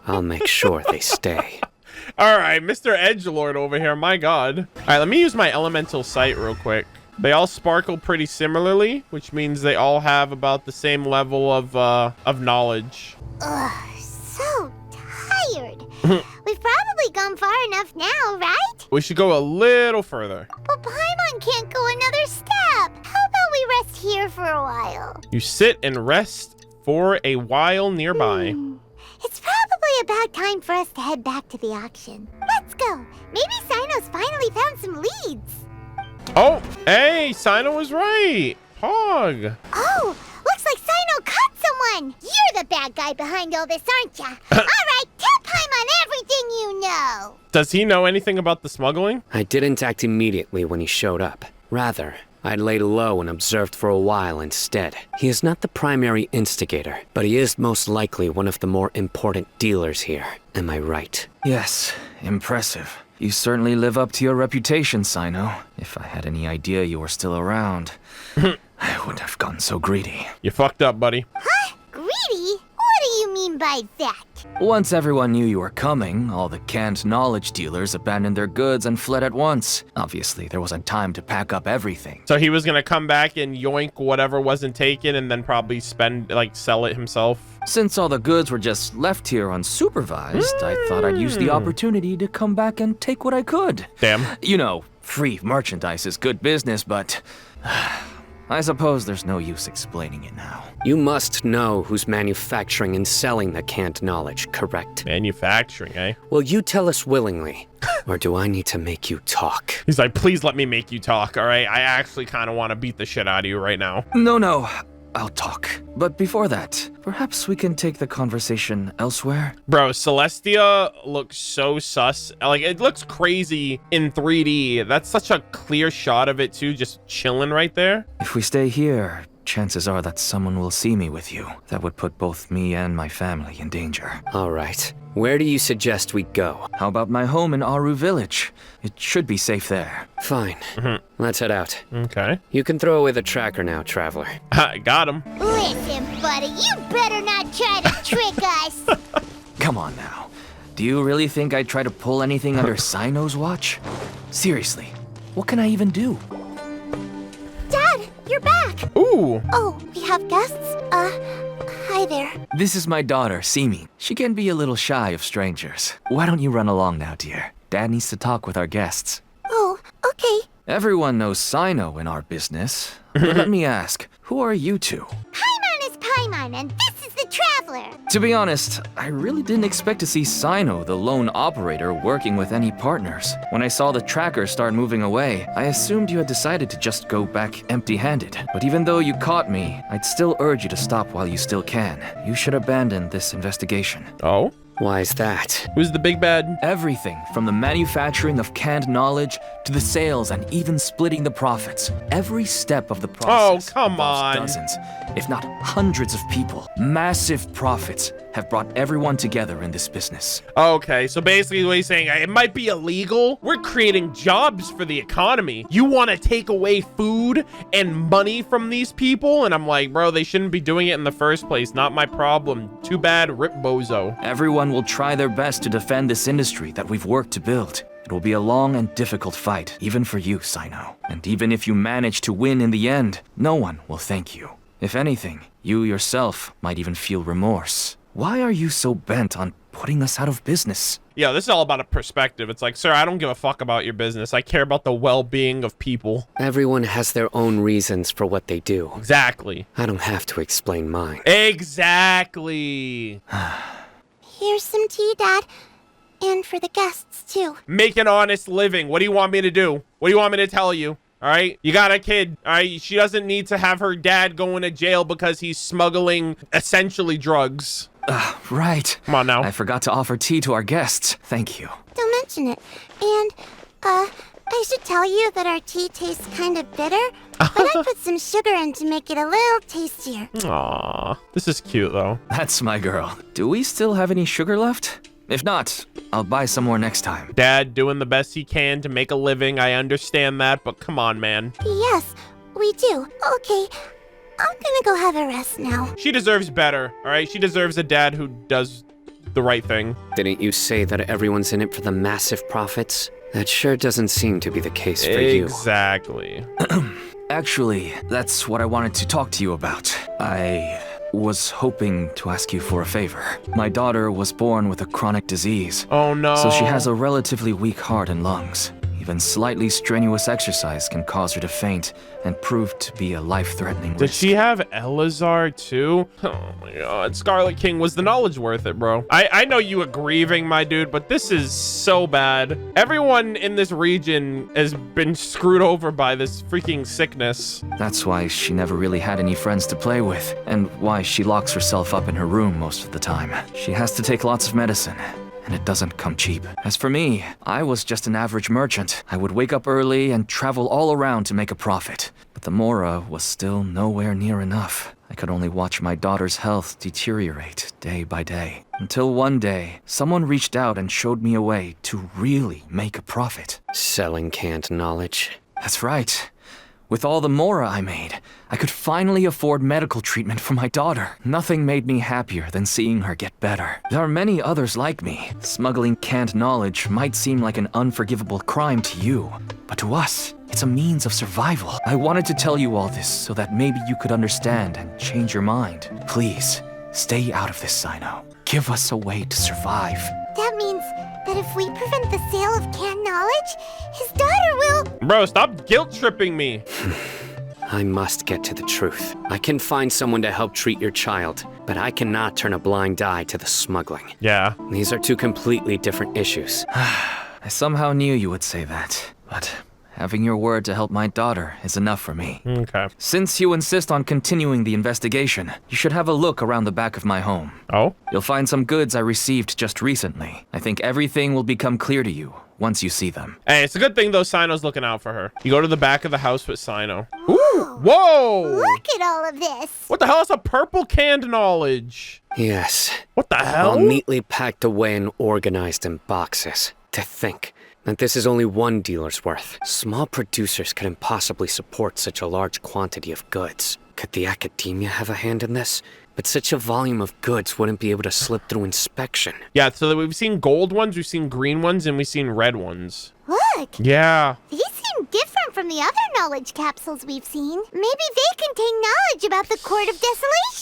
I'll make sure they stay. All right, Mr. Edgelord over here, my god. All right, let me use my elemental sight real quick. They all sparkle pretty similarly, which means they all have about the same level of knowledge. Ugh, so tired. We've probably gone far enough now, right? We should go a little further. But Paimon can't go another step. How about we rest here for a while? You sit and rest for a while nearby. It's probably about time for us to head back to the auction. Let's go. Maybe Cyno's finally found some leads. Oh, hey, Cyno was right. Pog. Oh, looks like Cyno caught someone. You're the bad guy behind all this, aren't ya? All right, tell Paimon everything you know. Does he know anything about the smuggling? I didn't act immediately when he showed up. Rather, I laid low and observed for a while instead. He is not the primary instigator, but he is most likely one of the more important dealers here. Am I right? Yes, impressive. You certainly live up to your reputation, Cyno. If I had any idea you were still around, I wouldn't have gotten so greedy. You fucked up, buddy. Huh? Greedy? What do you mean by that? Once everyone knew you were coming, all the canned knowledge dealers abandoned their goods and fled at once. Obviously, there wasn't time to pack up everything. So he was gonna come back and yoink whatever wasn't taken and then probably sell it himself. Since all the goods were just left here unsupervised, I thought I'd use the opportunity to come back and take what I could. Damn. You know, free merchandise is good business, but I suppose there's no use explaining it now. You must know who's manufacturing and selling the canned knowledge, correct? Manufacturing, eh? Will you tell us willingly, or do I need to make you talk? He's like, please let me make you talk, all right? I actually kind of want to beat the shit out of you right now. No, I'll talk. But before that, perhaps we can take the conversation elsewhere? Bro, Celestia looks so sus. Like, it looks crazy in 3D. That's such a clear shot of it, too, just chilling right there. If we stay here, chances are that someone will see me with you. That would put both me and my family in danger. All right. Where do you suggest we go? How about my home in Aru Village? It should be safe there. Fine. Let's head out. Okay. You can throw away the tracker now, traveler. Got him. Listen, buddy, you better not try to trick us. Come on now. Do you really think I'd try to pull anything under Cyno's watch? Seriously, what can I even do? Dad, you're back. Ooh. Oh, we have guests? Hi there. This is my daughter, Simi. She can be a little shy of strangers. Why don't you run along now, dear? Dad needs to talk with our guests. Oh, okay. Everyone knows Cyno in our business. But let me ask, who are you two? Paimon is Paimon, and this is the Traveler. To be honest, I really didn't expect to see Cyno, the lone operator, working with any partners. When I saw the tracker start moving away, I assumed you had decided to just go back empty-handed. But even though you caught me, I'd still urge you to stop while you still can. You should abandon this investigation. Oh? Why is that? Who's the big bad? Everything from the manufacturing of canned knowledge to the sales and even splitting the profits. Every step of the process come involves on. dozens, if not hundreds of people. Massive profits have brought everyone together in this business. Okay, so basically what he's saying, it might be illegal. We're creating jobs for the economy. You want to take away food and money from these people? And I'm like, bro, they shouldn't be doing it in the first place. Not my problem. Too bad, Rip Bozo. Everyone everyone will try their best to defend this industry that we've worked to build. It will be a long and difficult fight, even for you, Cyno. And even if you manage to win in the end, no one will thank you. If anything, you yourself might even feel remorse. Why are you so bent on putting us out of business? Yeah, this is all about a perspective. It's like, sir, I don't give a fuck about your business. I care about the well-being of people. Everyone has their own reasons for what they do. Exactly. I don't have to explain mine. Exactly. Here's some tea, Dad. And for the guests, too. Make an honest living. What do you want me to do? What do you want me to tell you? All right? You got a kid. All right? She doesn't need to have her dad going to jail because he's smuggling essentially drugs. Right. Come on now. I forgot to offer tea to our guests. Thank you. Don't mention it. And, I should tell you that our tea tastes kind of bitter, but I put some sugar in to make it a little tastier. Aww. This is cute, though. That's my girl. Do we still have any sugar left? If not, I'll buy some more next time. Dad doing the best he can to make a living. I understand that, but come on, man. Yes, we do. Okay, I'm gonna go have a rest now. She deserves better, all right? She deserves a dad who does the right thing. Didn't you say that everyone's in it for the massive profits? That sure doesn't seem to be the case for you. Exactly. Actually, that's what I wanted to talk to you about. I was hoping to ask you for a favor. My daughter was born with a chronic disease. Oh, no. So she has a relatively weak heart and lungs. Even slightly strenuous exercise can cause her to faint and prove to be a life-threatening risk. Did she have Elazar too? Oh my god. Scarlet King, was the knowledge worth it, bro? I know you are grieving, my dude, but this is so bad. Everyone in this region has been screwed over by this freaking sickness. That's why she never really had any friends to play with, and why she locks herself up in her room most of the time. She has to take lots of medicine, and it doesn't come cheap. As for me, I was just an average merchant. I would wake up early and travel all around to make a profit. But the Mora was still nowhere near enough. I could only watch my daughter's health deteriorate day by day. Until one day, someone reached out and showed me a way to really make a profit. Selling canned knowledge. That's right. With all the Mora I made, I could finally afford medical treatment for my daughter. Nothing made me happier than seeing her get better. There are many others like me. Smuggling canned knowledge might seem like an unforgivable crime to you, but to us, it's a means of survival. I wanted to tell you all this so that maybe you could understand and change your mind. Please, stay out of this, Cyno. Give us a way to survive. That means that if we prevent the sale of canned knowledge, his daughter will... Bro, stop guilt-tripping me. I must get to the truth. I can find someone to help treat your child, but I cannot turn a blind eye to the smuggling. Yeah. These are two completely different issues. I somehow knew you would say that, but having your word to help my daughter is enough for me. Okay. Since you insist on continuing the investigation, you should have a look around the back of my home. Oh? You'll find some goods I received just recently. I think everything will become clear to you once you see them. Hey, it's a good thing though Cyno's looking out for her. You go to the back of the house with Cyno. Ooh! Whoa! Look at all of this. What the hell is a purple canned knowledge? Yes. What the hell? All neatly packed away and organized in boxes. To think that this is only one dealer's worth. Small producers could impossibly support such a large quantity of goods. Could the academia have a hand in this? But such a volume of goods wouldn't be able to slip through inspection. Yeah, so we've seen gold ones, we've seen green ones, and we've seen red ones. Look. Yeah. These seem different from the other knowledge capsules we've seen. Maybe they contain knowledge about the Court of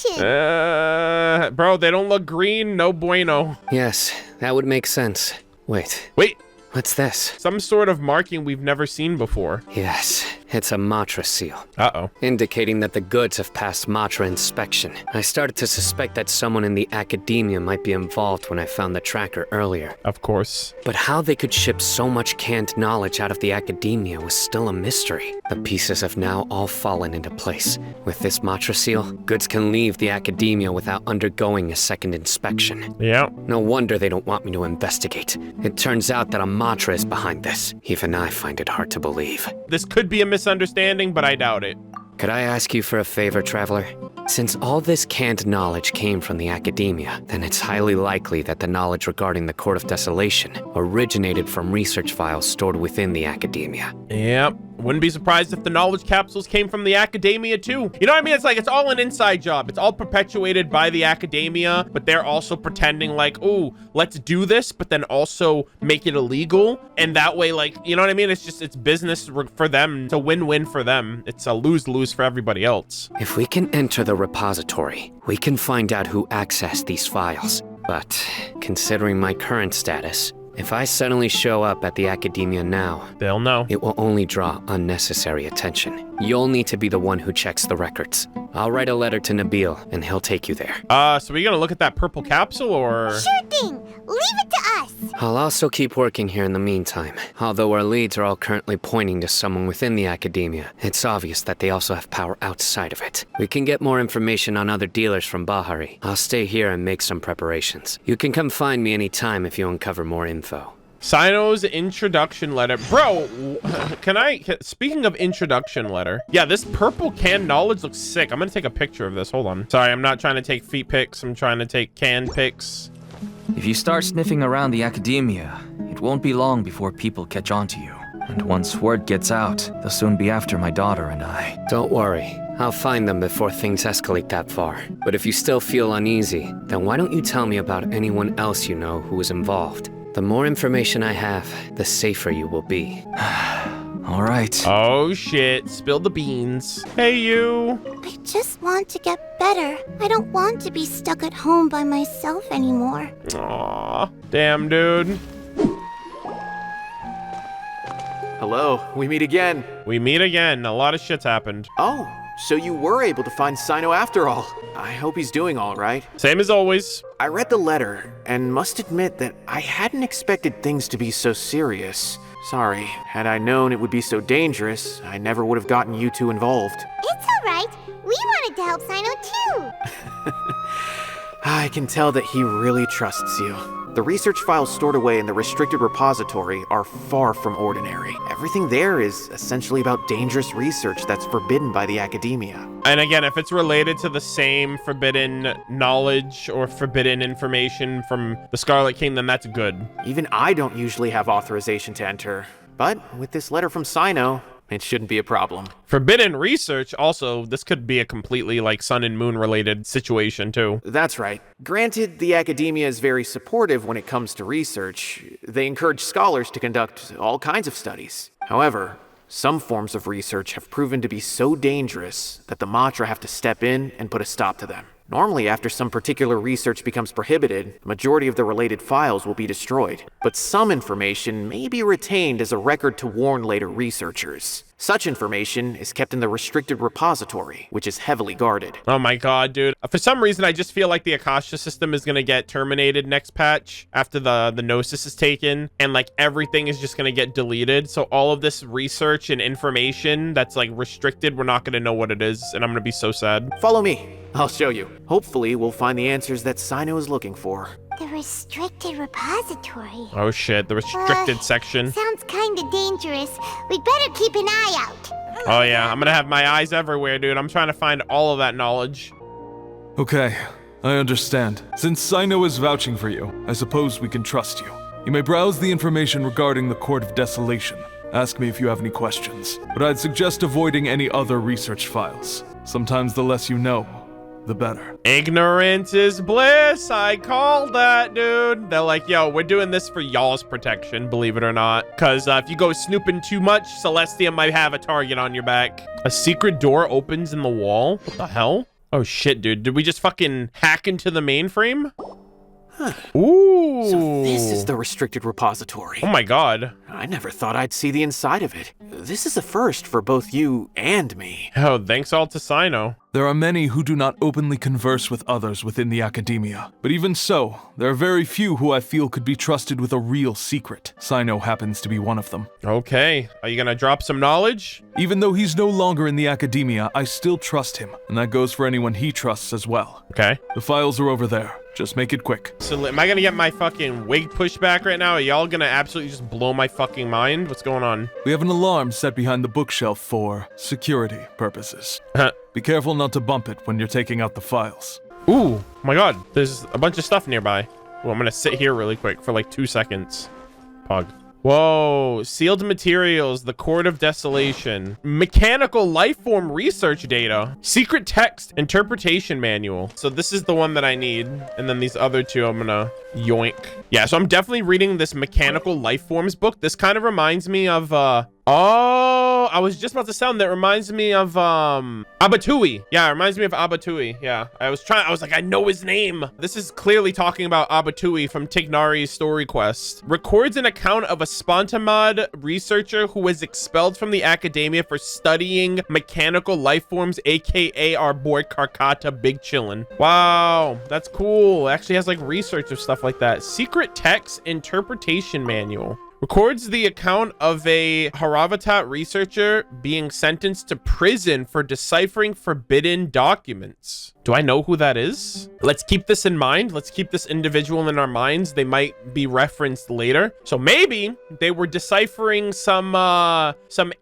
Desolation. Bro, they don't look green, no bueno. Yes, that would make sense. Wait. What's this? Some sort of marking we've never seen before. Yes, it's a MATRA seal. Uh-oh. Indicating that the goods have passed MATRA inspection. I started to suspect that someone in the academia might be involved when I found the tracker earlier. Of course. But how they could ship so much canned knowledge out of the academia was still a mystery. The pieces have now all fallen into place. With this MATRA seal, goods can leave the academia without undergoing a second inspection. Yeah. No wonder they don't want me to investigate. It turns out that a MATRA is behind this. Even I find it hard to believe. This could be a misunderstanding, but I doubt it. Could I ask you for a favor, Traveler? Since all this canned knowledge came from the academia, then it's highly likely that the knowledge regarding the Court of Desolation originated from research files stored within the academia. Yep. Wouldn't be surprised if the knowledge capsules came from the academia too. You know what I mean? It's like, it's all an inside job. It's all perpetuated by the academia, but they're also pretending like, oh, let's do this, but then also make it illegal. And that way, like, you know what I mean? It's just, it's business for them. It's a win-win for them. It's a lose-lose for everybody else. If we can enter the repository, we can find out who accessed these files. But considering my current status, if I suddenly show up at the academia now, they'll know. It will only draw unnecessary attention. You'll need to be the one who checks the records. I'll write a letter to Nabil, and he'll take you there. So we gonna look at that purple capsule, or? Sure thing. Leave it to us. I'll also keep working here in the meantime. Although our leads are all currently pointing to someone within the academia, it's obvious that they also have power outside of it. We can get more information on other dealers from Bahari. I'll stay here and make some preparations. You can come find me anytime if you uncover more info. Cyno's introduction letter. Bro, speaking of introduction letter. Yeah, this purple canned knowledge looks sick. I'm gonna take a picture of this. Hold on. Sorry, I'm not trying to take feet pics. I'm trying to take canned pics. If you start sniffing around the academia, it won't be long before people catch on to you. And once word gets out, they'll soon be after my daughter and I. Don't worry. I'll find them before things escalate that far. But if you still feel uneasy, then why don't you tell me about anyone else you know who is involved? The more information I have, the safer you will be. All right. Oh shit, spill the beans. Hey you. I just want to get better. I don't want to be stuck at home by myself anymore. Aw, damn dude. Hello, we meet again. We meet again. A lot of shit's happened. Oh, so you were able to find Cyno after all. I hope he's doing all right. Same as always. I read the letter and must admit that I hadn't expected things to be so serious. Sorry, had I known it would be so dangerous, I never would have gotten you two involved. It's all right. We wanted to help Cyno too. I can tell that he really trusts you. The research files stored away in the restricted repository are far from ordinary. Everything there is essentially about dangerous research that's forbidden by the academia. And again, if it's related to the same forbidden knowledge or forbidden information from the Scarlet King, then that's good. Even I don't usually have authorization to enter. But with this letter from Cyno, it shouldn't be a problem. Forbidden research, also, this could be a completely, like, sun and moon related situation, too. That's right. Granted, the academia is very supportive when it comes to research. They encourage scholars to conduct all kinds of studies. However, some forms of research have proven to be so dangerous that the MATRA have to step in and put a stop to them. Normally, after some particular research becomes prohibited, the majority of the related files will be destroyed. But some information may be retained as a record to warn later researchers. Such information is kept in the restricted repository, which is heavily guarded. Oh my god, dude. For some reason, I just feel like the Akasha system is going to get terminated next patch after the Gnosis is taken, and like everything is just going to get deleted. So all of this research and information that's like restricted, we're not going to know what it is, and I'm going to be so sad. Follow me. I'll show you. Hopefully, we'll find the answers that Cyno is looking for. The restricted repository. Oh shit, the restricted section. Sounds kinda dangerous. We'd better keep an eye out. Oh yeah, I'm gonna have my eyes everywhere, dude. I'm trying to find all of that knowledge. Okay, I understand. Since Cyno is vouching for you, I suppose we can trust you. You may browse the information regarding the Court of Desolation. Ask me if you have any questions. But I'd suggest avoiding any other research files. Sometimes the less you know, the better. Ignorance is bliss. I called that, dude. They're like, yo, we're doing this for y'all's protection, believe it or not. Because if you go snooping too much, Celestia might have a target on your back. A secret door opens in the wall? What the hell? Oh shit, dude. Did we just fucking hack into the mainframe? Huh. Ooh. So this is the restricted repository. Oh my god. I never thought I'd see the inside of it. This is a first for both you and me. Oh, thanks all to Cyno. There are many who do not openly converse with others within the academia. But even so, there are very few who I feel could be trusted with a real secret. Cyno happens to be one of them. Okay. Are you gonna drop some knowledge? Even though he's no longer in the academia, I still trust him. And that goes for anyone he trusts as well. Okay. The files are over there. Just make it quick. So am I gonna get my fucking wig pushed back right now? Are y'all gonna absolutely just blow my fucking mind? What's going on? We have an alarm set behind the bookshelf for security purposes. Be careful not to bump it when you're taking out the files. Ooh, oh my god. There's a bunch of stuff nearby. Well, I'm gonna sit here really quick for like 2 seconds. Pog. Whoa, sealed materials, the Court of Desolation, mechanical life form research data, secret text interpretation manual. So this is the one that I need. And then these other two, I'm gonna yoink. Yeah, so I'm definitely reading this mechanical life forms book. This kind of reminds me of, oh, I was just about to sound that reminds me of Abatui. Yeah, it reminds me of Abatui. Yeah, I was like, I know his name. This is clearly talking about Abatui from Tignari's story quest. Records an account of a Spontamod researcher who was expelled from the academia for studying mechanical life forms, aka our boy Karkata Big Chillin'. Wow, that's cool. It actually has like research of stuff like that. Secret text interpretation manual. Records the account of a Haravatat researcher being sentenced to prison for deciphering forbidden documents. Do I know who that is? Let's keep this in mind. Let's keep this individual in our minds. They might be referenced later. So maybe they were deciphering some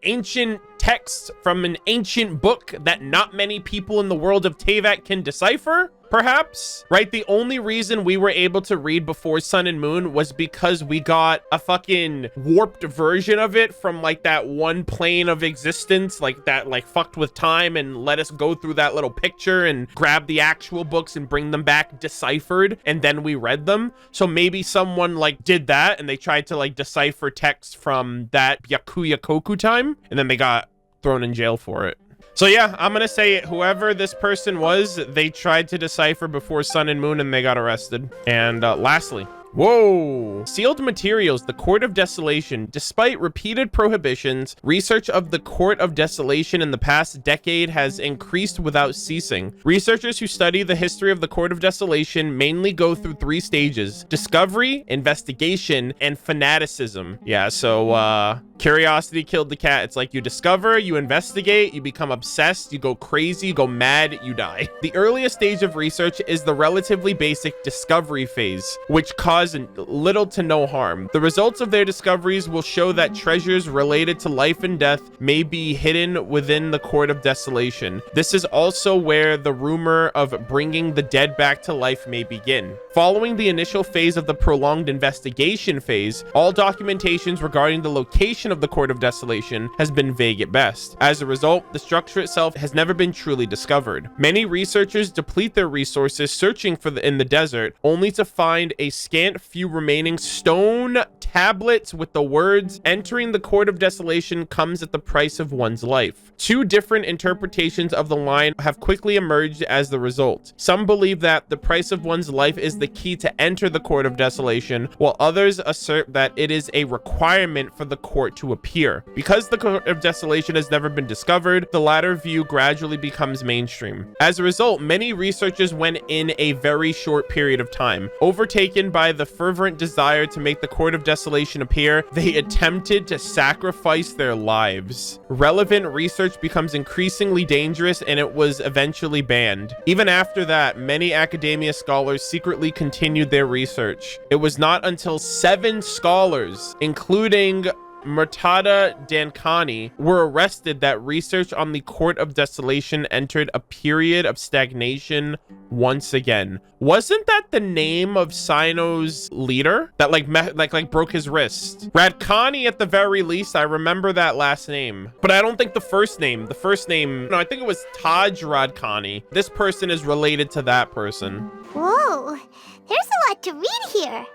ancient texts from an ancient book that not many people in the world of Teyvat can decipher. Perhaps, right? The only reason we were able to read Before Sun and Moon was because we got a fucking warped version of it from like that one plane of existence, like that like fucked with time and let us go through that little picture and grab the actual books and bring them back deciphered, and then we read them. So maybe someone like did that and they tried to like decipher text from that Byakuya Koku time, and then they got thrown in jail for it. So yeah, I'm gonna say whoever this person was, they tried to decipher Before Sun and Moon and they got arrested. And lastly, whoa! Sealed materials, the Court of Desolation. Despite repeated prohibitions, research of the Court of Desolation in the past decade has increased without ceasing. Researchers who study the history of the Court of Desolation mainly go through 3 stages: discovery, investigation, and fanaticism. Yeah, so curiosity killed the cat. It's like you discover, you investigate, you become obsessed, you go crazy, you go mad, you die. The earliest stage of research is the relatively basic discovery phase, which causes little to no harm. The results of their discoveries will show that treasures related to life and death may be hidden within the Court of Desolation. This is also where the rumor of bringing the dead back to life may begin. Following the initial phase of the prolonged investigation phase, all documentations regarding the location of the Court of Desolation has been vague at best. As a result, the structure itself has never been truly discovered. Many researchers deplete their resources searching for in the desert, only to find a scant few remaining stone tablets with the words, "Entering the Court of Desolation comes at the price of one's life." 2 different interpretations of the line have quickly emerged as the result. Some believe that the price of one's life is the key to enter the Court of Desolation, while others assert that it is a requirement for the court to appear. Because the Court of Desolation has never been discovered, the latter view gradually becomes mainstream. As a result, many researchers went in a very short period of time. Overtaken by the fervent desire to make the Court of Desolation appear, they attempted to sacrifice their lives. Relevant research becomes increasingly dangerous and it was eventually banned. Even after that, many academia scholars secretly continued their research. It was not until 7 scholars, including Murtada Dankani, were arrested that research on the Court of Desolation entered a period of stagnation once again. Wasn't that the name of Cyno's leader that like broke his wrist? Radkani at the very least. I remember that last name, but I don't think the first name. No, I think it was Taj Radkani. This person is related to that person. Whoa, there's a lot to read here.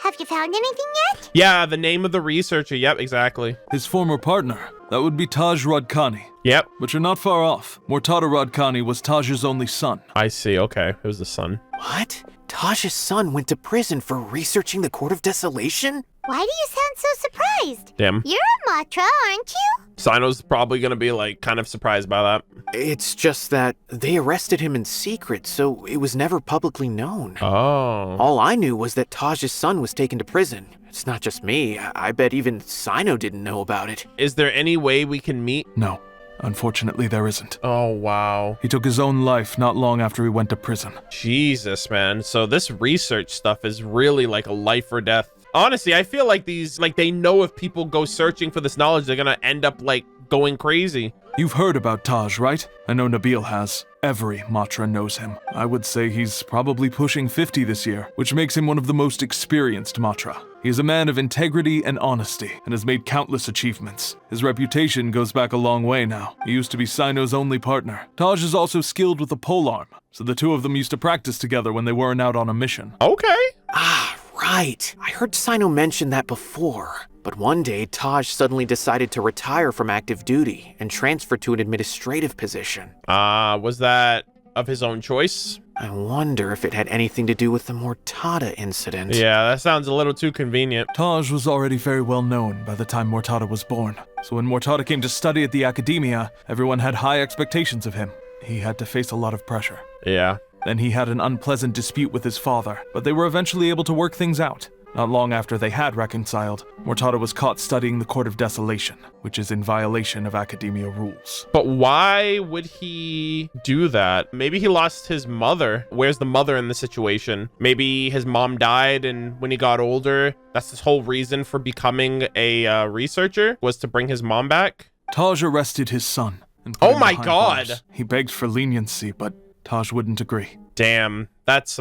Have you found anything yet? Yeah, the name of the researcher. Yep, exactly. His former partner. That would be Taj Radkani. Yep. But you're not far off. Murtada Radkani was Taj's only son. I see. Okay, it was the son. What? Taj's son went to prison for researching the Court of Desolation? Why do you sound so surprised? Damn. You're a MATRA, aren't you? Cyno's probably gonna be like kind of surprised by that. It's just that they arrested him in secret, so it was never publicly known. Oh. All I knew was that Taj's son was taken to prison. It's not just me. I bet even Cyno didn't know about it. Is there any way we can meet? No. Unfortunately, there isn't. Oh, wow. He took his own life not long after he went to prison. Jesus, man. So this research stuff is really like a life or death. Honestly, I feel like they know if people go searching for this knowledge, they're gonna end up like going crazy. You've heard about Taj, right? I know Nabil has. Every MATRA knows him. I would say he's probably pushing 50 this year, which makes him one of the most experienced MATRA. He is a man of integrity and honesty, and has made countless achievements. His reputation goes back a long way now. He used to be Cyno's only partner. Taj is also skilled with the polearm, so the two of them used to practice together when they weren't out on a mission. Okay. Ah, right. I heard Cyno mention that before. But one day, Taj suddenly decided to retire from active duty and transfer to an administrative position. Was that of his own choice? I wonder if it had anything to do with the Mortada incident. Yeah, that sounds a little too convenient. Taj was already very well known by the time Mortada was born. So when Mortada came to study at the academia, everyone had high expectations of him. He had to face a lot of pressure. Yeah. Then he had an unpleasant dispute with his father, but they were eventually able to work things out. Not long after they had reconciled, Mortada was caught studying the Court of Desolation, which is in violation of academia rules. But why would he do that? Maybe he lost his mother. Where's the mother in the situation? Maybe his mom died, and when he got older, that's his whole reason for becoming a researcher, was to bring his mom back? Taj arrested his son. And put Oh him my behind God! bars. He begged for leniency, but Taj wouldn't agree. Damn, that's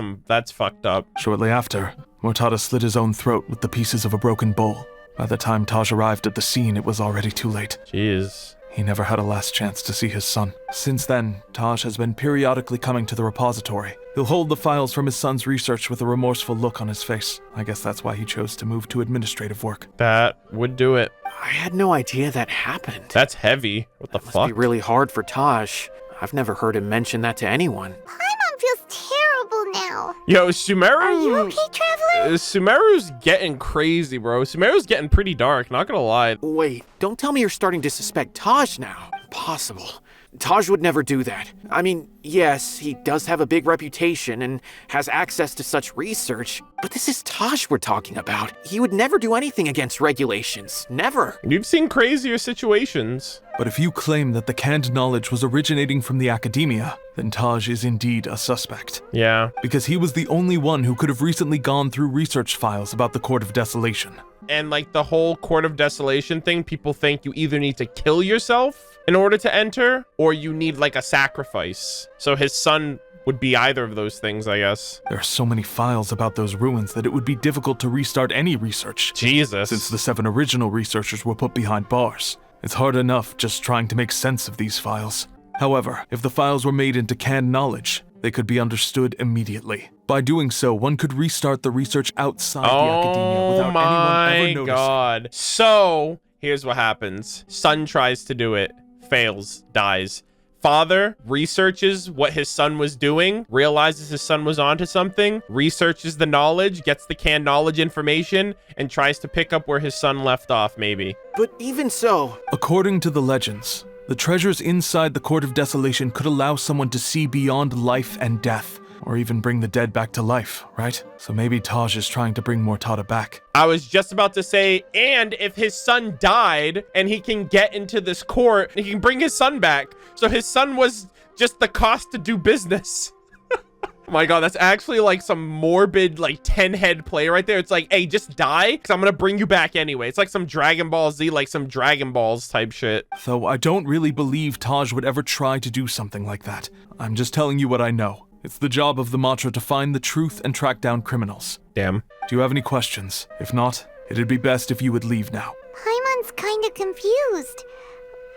fucked up. Shortly after, Mortada slit his own throat with the pieces of a broken bowl. By the time Taj arrived at the scene, it was already too late. Jeez. He never had a last chance to see his son. Since then, Taj has been periodically coming to the repository. He'll hold the files from his son's research with a remorseful look on his face. I guess that's why he chose to move to administrative work. That would do it. I had no idea that happened. That's heavy. What the Must fuck? be really hard for Taj. I've never heard him mention that to anyone. Paimon feels terrible now. Yo, Sumeru. Are you okay, Traveler? Sumeru's getting crazy, bro. Sumeru's getting pretty dark, not gonna lie. Wait, don't tell me you're starting to suspect Taj now. Impossible. Taj would never do that. I mean, yes, he does have a big reputation and has access to such research, but this is Taj we're talking about. He would never do anything against regulations. Never. You've seen crazier situations. But if you claim that the canned knowledge was originating from the academia, then Taj is indeed a suspect. Yeah. Because he was the only one who could have recently gone through research files about the Court of Desolation. And like the whole Court of Desolation thing, people think you either need to kill yourself in order to enter, or you need like a sacrifice. So his son would be either of those things, I guess. There are so many files about those ruins that it would be difficult to restart any research. Jesus. Since the 7 original researchers were put behind bars. It's hard enough just trying to make sense of these files. However, if the files were made into canned knowledge, they could be understood immediately. By doing so, one could restart the research outside the academia without anyone ever noticing. Oh my God. So, here's what happens. Son tries to do it, fails, dies. Father researches what his son was doing, realizes his son was onto something, researches the knowledge, gets the canned knowledge information, and tries to pick up where his son left off, maybe. But even so... According to the legends, the treasures inside the Court of Desolation could allow someone to see beyond life and death, or even bring the dead back to life, right? So maybe Taj is trying to bring Mortada back. I was just about to say, and if his son died and he can get into this court, he can bring his son back. So his son was just the cost to do business. Oh my God, that's actually like some morbid, like 10-head play right there. It's like, hey, just die, because I'm going to bring you back anyway. It's like some Dragon Ball Z, like some Dragon Balls type shit. Though I don't really believe Taj would ever try to do something like that. I'm just telling you what I know. It's the job of the MATRA to find the truth and track down criminals. Damn. Do you have any questions? If not, it'd be best if you would leave now. Paimon's kinda confused.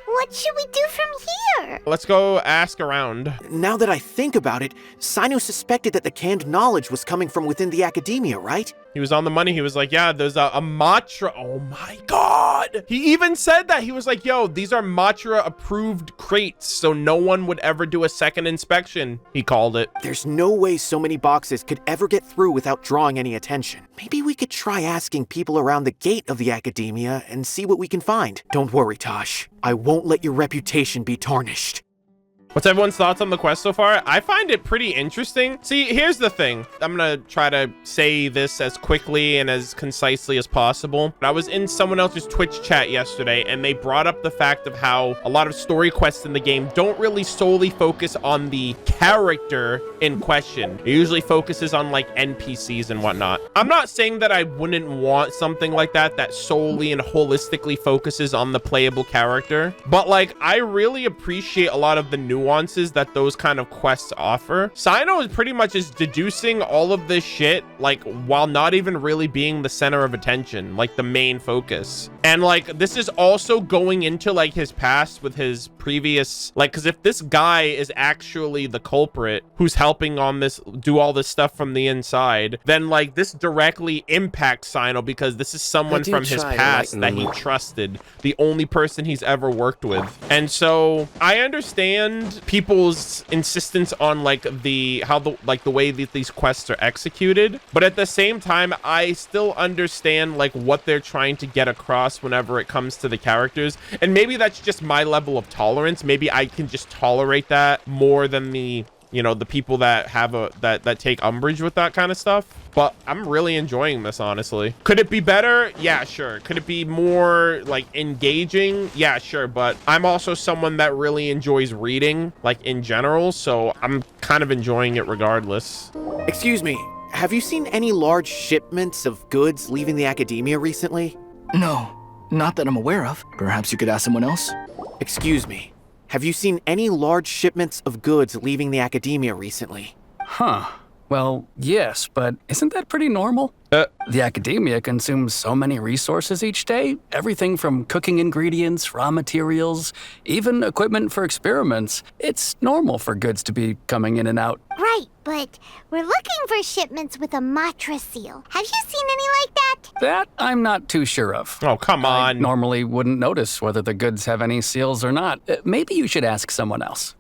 What should we do from here? Let's go ask around. Now that I think about it, Cyno suspected that the canned knowledge was coming from within the academia, right? He was on the money. He was like, yeah, there's a MATRA. Oh my God. He even said that. He was like, yo, these are MATRA approved crates, so no one would ever do a second inspection, he called it. There's no way so many boxes could ever get through without drawing any attention. Maybe we could try asking people around the gate of the academia and see what we can find. Don't worry, Tosh. I won't let your reputation be tarnished. What's everyone's thoughts on the quest so far? I find it pretty interesting. See, here's the thing. I'm gonna try to say this as quickly and as concisely as possible. I was in someone else's Twitch chat yesterday, and they brought up the fact of how a lot of story quests in the game don't really solely focus on the character in question. It usually focuses on like NPCs and whatnot. I'm not saying that I wouldn't want something like that solely and holistically focuses on the playable character, but like I really appreciate a lot of the nuances that those kind of quests offer. Cyno is pretty much just deducing all of this shit like while not even really being the center of attention, like the main focus. And like this is also going into like his past with his previous, like, because if this guy is actually the culprit who's helping on this, do all this stuff from the inside, then like this directly impacts Cyno, because this is someone from his past that he trusted, the only person he's ever worked with. And so I understand people's insistence on like the way that these quests are executed, but at the same time I still understand like what they're trying to get across whenever it comes to the characters. And maybe that's just my level of tolerance. Maybe I can just tolerate that more than the, you know, the people that have that take umbrage with that kind of stuff. But I'm really enjoying this, honestly. Could it be better? Yeah, sure. Could it be more like engaging? Yeah, sure. But I'm also someone that really enjoys reading, like in general, so I'm kind of enjoying it regardless. Excuse me, have you seen any large shipments of goods leaving the academia recently? No, not that I'm aware of. Perhaps you could ask someone else? Excuse me, have you seen any large shipments of goods leaving the academia recently? Huh. Well, yes, but isn't that pretty normal? The academia consumes so many resources each day. Everything from cooking ingredients, raw materials, even equipment for experiments. It's normal for goods to be coming in and out. Right, but we're looking for shipments with a MATRA seal. Have you seen any like that? That I'm not too sure of. Oh, come on. I normally wouldn't notice whether the goods have any seals or not. Maybe you should ask someone else.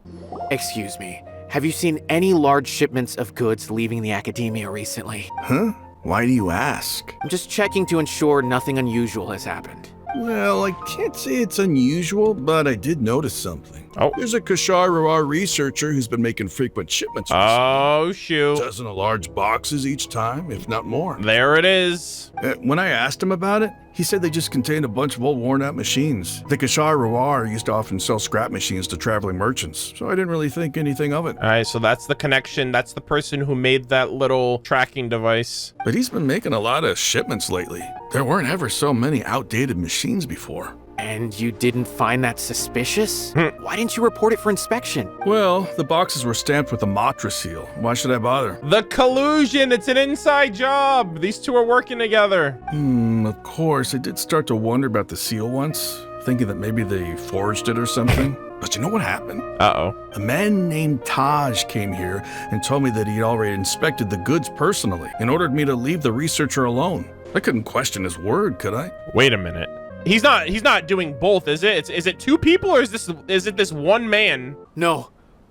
Excuse me, have you seen any large shipments of goods leaving the academia recently? Huh? Why do you ask? I'm just checking to ensure nothing unusual has happened. Well, I can't say it's unusual, but I did notice something. Oh. There's a Kashar researcher who's been making frequent shipments. Oh, shoot. Dozen of large boxes each time, if not more. There it is. When I asked him about it, he said they just contained a bunch of old worn-out machines. The Kashar used to often sell scrap machines to traveling merchants, so I didn't really think anything of it. All right, so that's the connection. That's the person who made that little tracking device. But he's been making a lot of shipments lately. There weren't ever so many outdated machines before. And you didn't find that suspicious? Why didn't you report it for inspection? Well, the boxes were stamped with a MATRA seal. Why should I bother? The collusion! It's an inside job! These two are working together. Of course, I did start to wonder about the seal once, thinking that maybe they forged it or something. But you know what happened? Uh-oh. A man named Taj came here and told me that he'd already inspected the goods personally and ordered me to leave the researcher alone. I couldn't question his word, could I? Wait a minute. He's not doing both, is it? Is it two people, or is it this one man? No,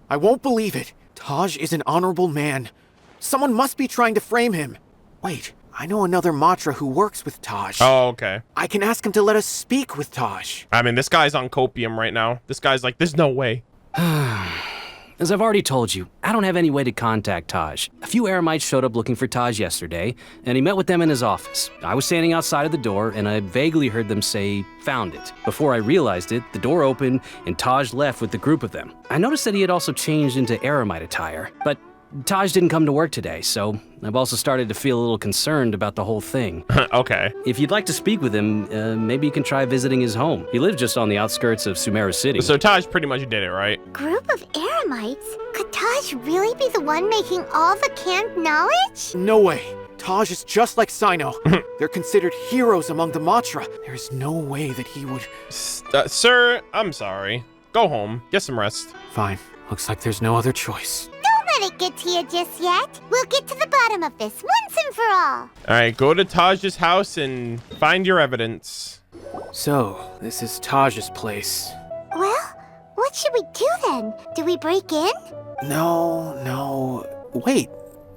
I won't believe it. Taj is an honorable man. Someone must be trying to frame him. Wait, I know another MATRA who works with Taj. Oh, okay. I can ask him to let us speak with Taj. I mean, this guy's on copium right now. This guy's like, there's no way. As I've already told you, I don't have any way to contact Taj. A few Eremites showed up looking for Taj yesterday, and he met with them in his office. I was standing outside of the door, and I vaguely heard them say, "Found it." Before I realized it, the door opened, and Taj left with the group of them. I noticed that he had also changed into Eremite attire, but Taj didn't come to work today, so I've also started to feel a little concerned about the whole thing. Okay. If you'd like to speak with him, maybe you can try visiting his home. He lives just on the outskirts of Sumeru City. So Taj pretty much did it, right? Group of Eremites? Could Taj really be the one making all the canned knowledge? No way. Taj is just like Cyno. They're considered heroes among the MATRA. There is no way that he would... Sir, I'm sorry. Go home. Get some rest. Fine. Looks like there's no other choice. Don't let it get to you just yet. We'll get to the bottom of this once and for all. All right, go to Taj's house and find your evidence. So, this is Taj's place. Well, what should we do then? Do we break in? No. Wait,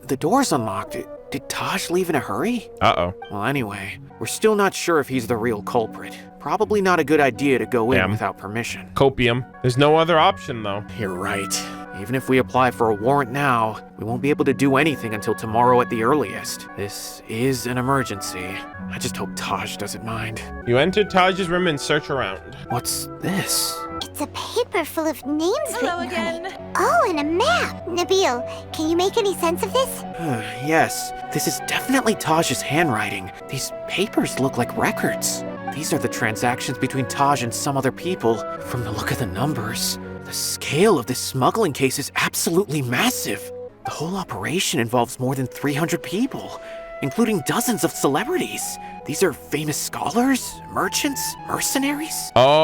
the door's unlocked. Did Taj leave in a hurry? Uh-oh. Well, anyway, we're still not sure if he's the real culprit. Probably not a good idea to go in without permission. Copium. There's no other option, though. You're right. Even if we apply for a warrant now, we won't be able to do anything until tomorrow at the earliest. This is an emergency. I just hope Taj doesn't mind. You enter Taj's room and search around. What's this? It's a paper full of names written on it. Oh, and a map. Nabil, can you make any sense of this? Yes, this is definitely Taj's handwriting. These papers look like records. These are the transactions between Taj and some other people. From the look of the numbers, the scale of this smuggling case is absolutely massive. The whole operation involves more than 300 people, including dozens of celebrities. These are famous scholars, merchants, mercenaries. Oh,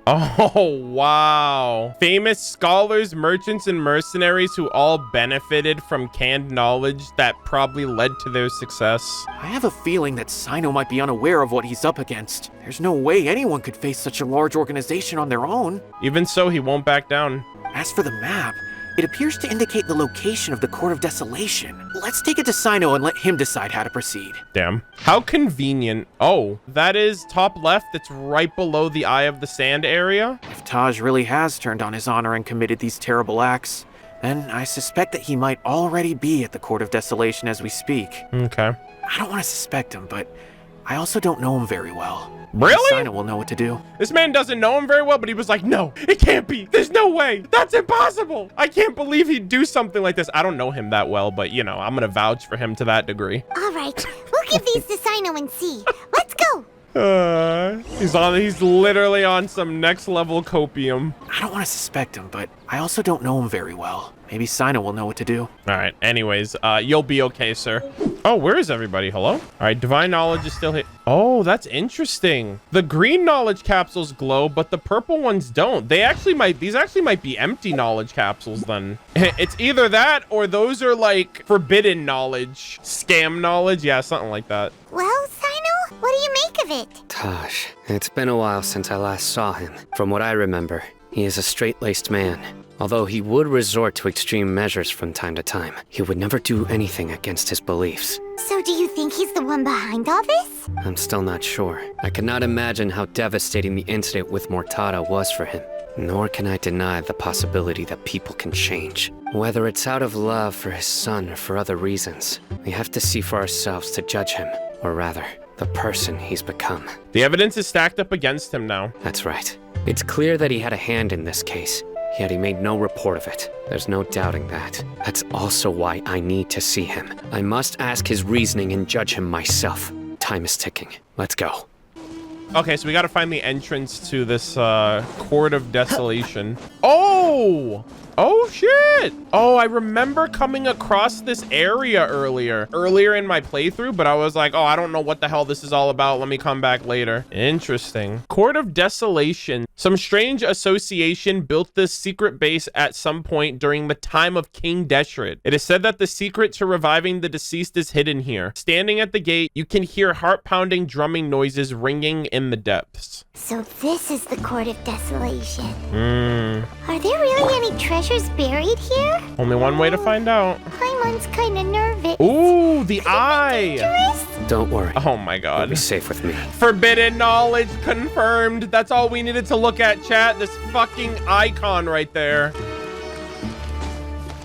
wow. Famous scholars, merchants, and mercenaries who all benefited from canned knowledge that probably led to their success. I have a feeling that Cyno might be unaware of what he's up against. There's no way anyone could face such a large organization on their own. Even so, he won't back down. As for the map, it appears to indicate the location of the Court of Desolation. Let's take it to Cyno and let him decide how to proceed. Damn. How convenient. Oh, that is top left. It's right below the Eye of the Sand area. If Taj really has turned on his honor and committed these terrible acts, then I suspect that he might already be at the Court of Desolation as we speak. Okay. I don't want to suspect him, but I also don't know him very well. Really? Cyno will know what to do. This man doesn't know him very well, but he was like, no, it can't be. There's no way. That's impossible. I can't believe he'd do something like this. I don't know him that well, but, you know, I'm going to vouch for him to that degree. All right, we'll give these to Cyno and see. Let's go. He's literally on some next level copium. I don't want to suspect him, but I also don't know him very well. Maybe Cyno will know what to do. All right. Anyways, you'll be okay, sir. Oh, where is everybody? Hello? All right. Divine knowledge is still hit. Oh, that's interesting. The green knowledge capsules glow, but the purple ones don't. These actually might be empty knowledge capsules then. It's either that or those are like forbidden knowledge, scam knowledge. Yeah, something like that. Well, Cyno, what do you make of it? Taj, it's been a while since I last saw him. From what I remember, he is a straight-laced man. Although he would resort to extreme measures from time to time, he would never do anything against his beliefs. So do you think he's the one behind all this? I'm still not sure. I cannot imagine how devastating the incident with Mortada was for him. Nor can I deny the possibility that people can change. Whether it's out of love for his son or for other reasons, we have to see for ourselves to judge him. Or rather, the person he's become. The evidence is stacked up against him now. That's right. It's clear that he had a hand in this case. Yet he made no report of it. There's no doubting that. That's also why I need to see him. I must ask his reasoning and judge him myself. Time is ticking. Let's go. Okay, so we got to find the entrance to this Court of Desolation. Oh! Oh, shit! Oh, I remember coming across this area earlier in my playthrough, but I was like, oh, I don't know what the hell this is all about. Let me come back later. Interesting. Court of Desolation. Some strange association built this secret base at some point during the time of King Deshret. It is said that the secret to reviving the deceased is hidden here. Standing at the gate, you can hear heart-pounding drumming noises ringing in the depths. So this is the Court of Desolation. Are there really any treasures buried here? Only one way to find out. Paimon's kind of nervous. Ooh, the eye. Dangerous? Don't worry. Oh my god. You'll be safe with me. Forbidden knowledge confirmed. That's all we needed to look at, chat. This fucking icon right there.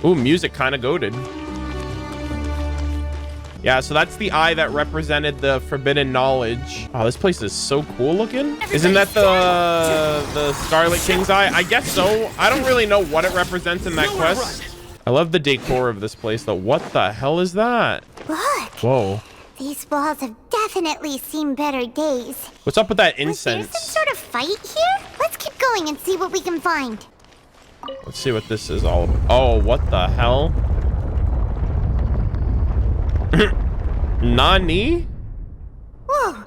Ooh, music kind of goated. Yeah, so that's the eye that represented the forbidden knowledge. Oh, this place is so cool looking. Isn't that the Scarlet King's eye? I guess so. I don't really know what it represents in that quest. I love the decor of this place, though. What the hell is that? Look. Whoa. These walls have definitely seen better days. What's up with that incense? Was there some sort of fight here? Let's keep going and see what we can find. Let's see what this is all about. Oh, what the hell? Nani? Whoa,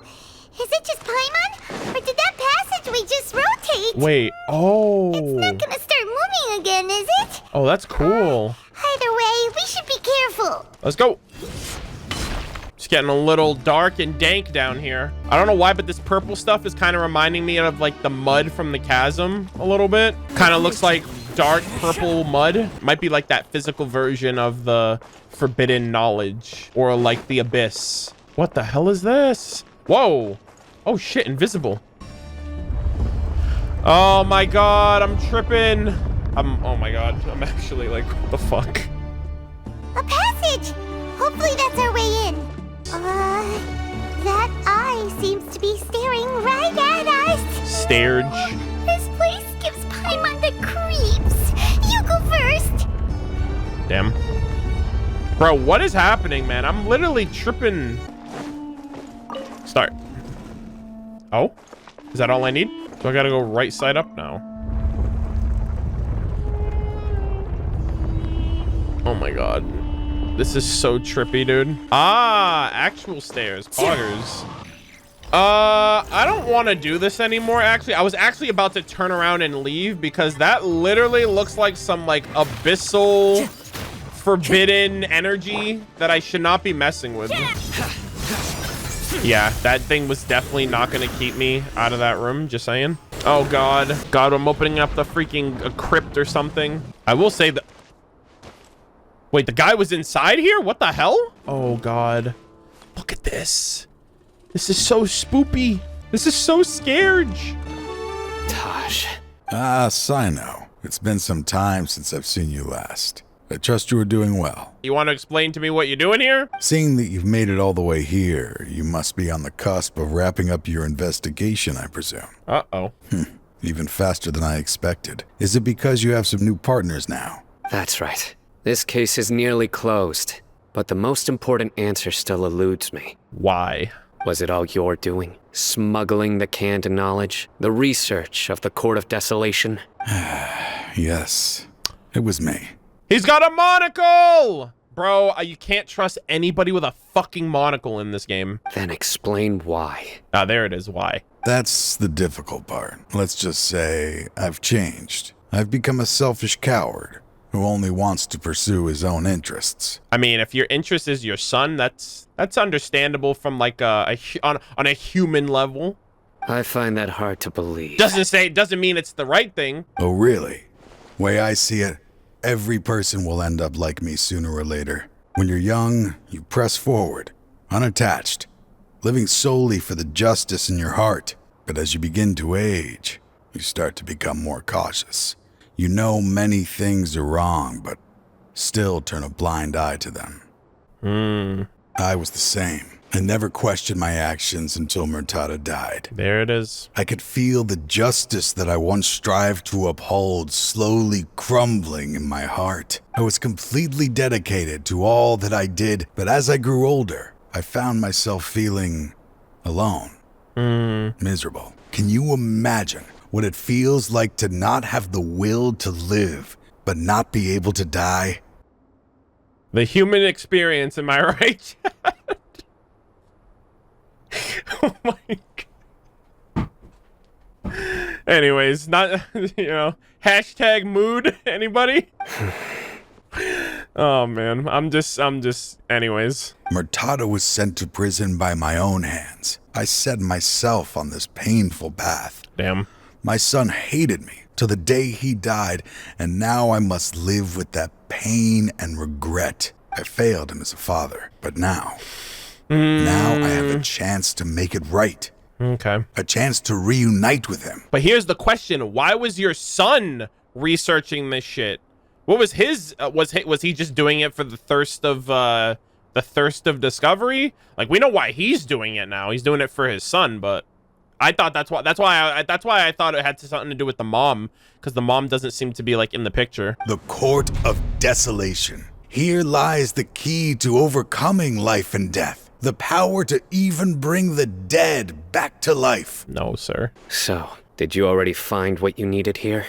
is it just Paimon? Or did that passageway just rotate? Wait, oh. It's not gonna start moving again, is it? Oh, that's cool. Either way, we should be careful. Let's go. It's getting a little dark and dank down here. I don't know why, but this purple stuff is kind of reminding me of like the mud from the chasm a little bit. Kind of looks like dark purple mud. Might be like that physical version of the forbidden knowledge or like the abyss. What the hell is this? Whoa. Oh shit, invisible. Oh my god, I'm tripping. Oh my god, I'm actually like, what the fuck? A passage! Hopefully that's our way in. That eye seems to be staring right at us. Starge. This place gives Paimon the creeps. You go first. Damn. Bro, what is happening, man? I'm literally tripping. Start. Oh? Is that all I need? So I gotta go right side up now. Oh my god. This is so trippy, dude. Ah, actual stairs. Poggers. I don't want to do this anymore, actually. I was actually about to turn around and leave because that literally looks like some, like, abyssal, forbidden energy that I should not be messing with. Yeah, that thing was definitely not going to keep me out of that room, just saying. Oh, God. God, I'm opening up the freaking crypt or something. I will say that... Wait, the guy was inside here? What the hell? Oh, God. Look at this. This is so spoopy. This is so scared. Taj. Ah, Cyno. It's been some time since I've seen you last. I trust you are doing well. You want to explain to me what you're doing here? Seeing that you've made it all the way here, you must be on the cusp of wrapping up your investigation, I presume. Uh-oh. Even faster than I expected. Is it because you have some new partners now? That's right. This case is nearly closed, but the most important answer still eludes me. Why? Was it all your doing? Smuggling the canned knowledge? The research of the Court of Desolation? Yes, it was me. He's got a monocle! Bro, you can't trust anybody with a fucking monocle in this game. Then explain why. Ah, there it is, why. That's the difficult part. Let's just say I've changed. I've become a selfish coward who only wants to pursue his own interests. I mean, if your interest is your son, that's understandable from like on a human level. I find that hard to believe. Doesn't mean it's the right thing. Oh, really? Way I see it, every person will end up like me sooner or later. When you're young, you press forward, unattached, living solely for the justice in your heart. But as you begin to age, you start to become more cautious. You know many things are wrong, but still turn a blind eye to them. I was the same. I never questioned my actions until Murtada died. There it is. I could feel the justice that I once strived to uphold slowly crumbling in my heart. I was completely dedicated to all that I did, but as I grew older, I found myself feeling alone, miserable. Can you imagine what it feels like to not have the will to live, but not be able to die? The human experience, am I right? Oh my god. Anyways, not, hashtag mood, anybody? Oh man, I'm just, anyways. Murtada was sent to prison by my own hands. I set myself on this painful path. Damn. My son hated me till the day he died, and now I must live with that pain and regret. I failed him as a father, but now I have a chance to make it right. Okay. A chance to reunite with him. But here's the question. Why was your son researching this shit? What was his, was he just doing it for the thirst of discovery? Like, we know why he's doing it now. He's doing it for his son, but I thought that's why I thought it had something to do with the mom, because the mom doesn't seem to be like in the picture. The Court of Desolation. Here lies the key to overcoming life and death. The power to even bring the dead back to life. No, sir. So, did you already find what you needed here?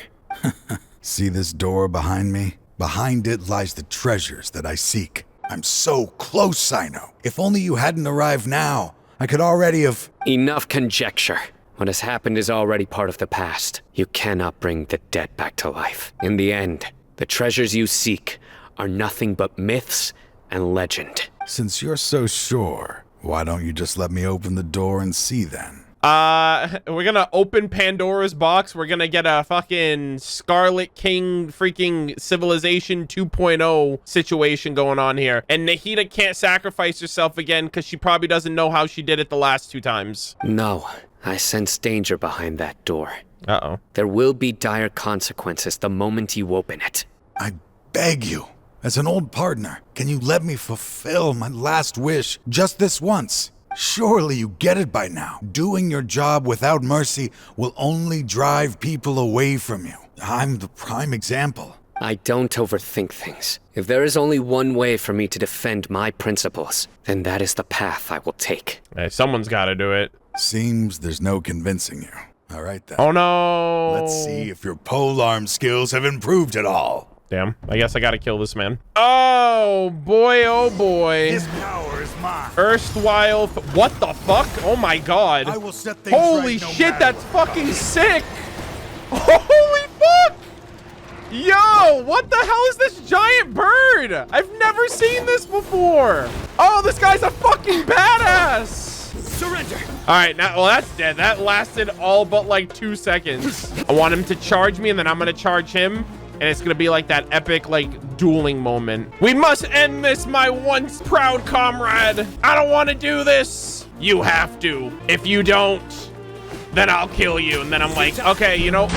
See this door behind me? Behind it lies the treasures that I seek. I'm so close, Cyno. If only you hadn't arrived now, I could already have... Enough conjecture. What has happened is already part of the past. You cannot bring the dead back to life. In the end, the treasures you seek are nothing but myths and legend. Since you're so sure, why don't you just let me open the door and see then? We're gonna open Pandora's box. We're gonna get a fucking Scarlet King freaking Civilization 2.0 situation going on here. And Nahida can't sacrifice herself again because she probably doesn't know how she did it the last 2 times. No, I sense danger behind that door. Uh-oh. There will be dire consequences the moment you open it. I beg you, as an old partner, can you let me fulfill my last wish just this once? Surely you get it by now. Doing your job without mercy will only drive people away from you. I'm the prime example. I don't overthink things. If there is only one way for me to defend my principles, then that is the path I will take. Hey, someone's got to do it. Seems there's no convincing you. All right then. Oh no! Let's see if your polearm skills have improved at all. Damn, I guess I gotta kill this man. Oh boy, oh boy. This power is mine. Erstwhile, what the fuck? Oh my god. I will set things Holy right no shit, matter that's what. fucking sick. Holy fuck. Yo, what the hell is this giant bird? I've never seen this before. Oh, this guy's a fucking badass. Surrender. All right, now, well, that's dead. That lasted all but like 2 seconds. I want him to charge me and then I'm gonna charge him. And it's gonna be like that epic, like, dueling moment. We must end this, my once proud comrade. I don't want to do this. You have to. If you don't, then I'll kill you. And then I'm like, okay, you know.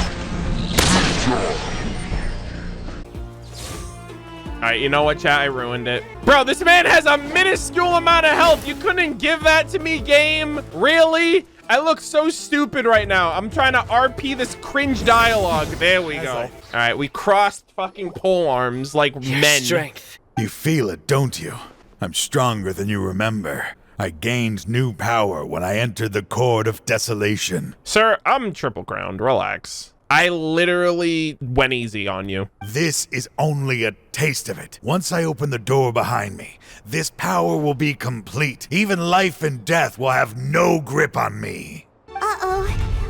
All right, you know what, chat? I ruined it. Bro, this man has a minuscule amount of health. You couldn't give that to me, game? Really? I look so stupid right now. I'm trying to RP this cringe dialogue. There we go. All right, we crossed fucking pole arms like men. Strength. You feel it, don't you? I'm stronger than you remember. I gained new power when I entered the Court of Desolation. Sir, I'm triple crowned. Relax. I literally went easy on you. This is only a taste of it. Once I open the door behind me, this power will be complete. Even life and death will have no grip on me. Uh-oh.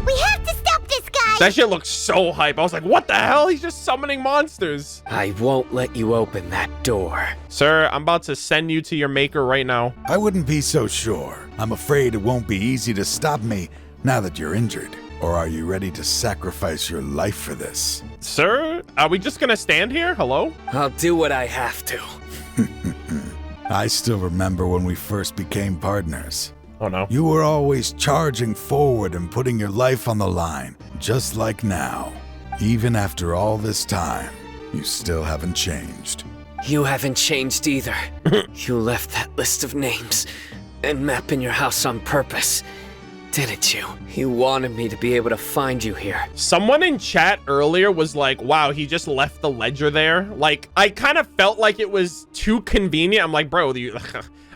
We have to stop this guy! That shit looks so hype. I was like, what the hell? He's just summoning monsters. I won't let you open that door. Sir, I'm about to send you to your maker right now. I wouldn't be so sure. I'm afraid it won't be easy to stop me now that you're injured. Or are you ready to sacrifice your life for this? Sir, are we just gonna stand here? Hello? I'll do what I have to. I still remember when we first became partners. Oh no. You were always charging forward and putting your life on the line, just like now. Even after all this time, you still haven't changed. You haven't changed either. You left that list of names and map in your house on purpose. Didn't you? You wanted me to be able to find you here. Someone in chat earlier was like, wow, he just left the ledger there. Like, I kind of felt like it was too convenient. I'm like, bro,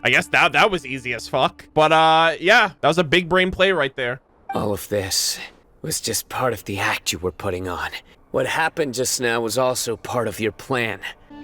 I guess that was easy as fuck. But yeah, that was a big brain play right there. All of this was just part of the act you were putting on. What happened just now was also part of your plan.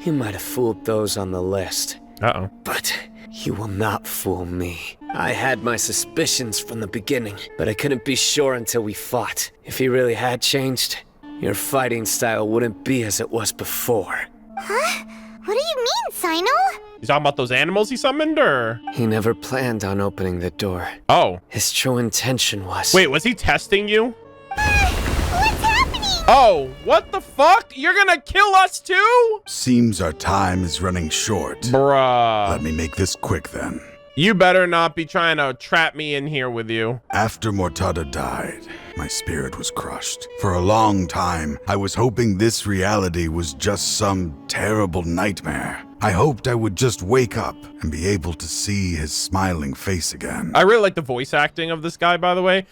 You might have fooled those on the list. Uh-oh. But you will not fool me. I had my suspicions from the beginning, but I couldn't be sure until we fought. If he really had changed, your fighting style wouldn't be as it was before. Huh? What do you mean, Cyno? You talking about those animals he summoned, or? He never planned on opening the door. Oh. His true intention was... Wait, was he testing you? What's happening? Oh, what the fuck? You're gonna kill us too? Seems our time is running short. Bruh. Let me make this quick then. You better not be trying to trap me in here with you. After Mortada died, my spirit was crushed. For a long time, I was hoping this reality was just some terrible nightmare. I hoped I would just wake up and be able to see his smiling face again. I really like the voice acting of this guy, by the way.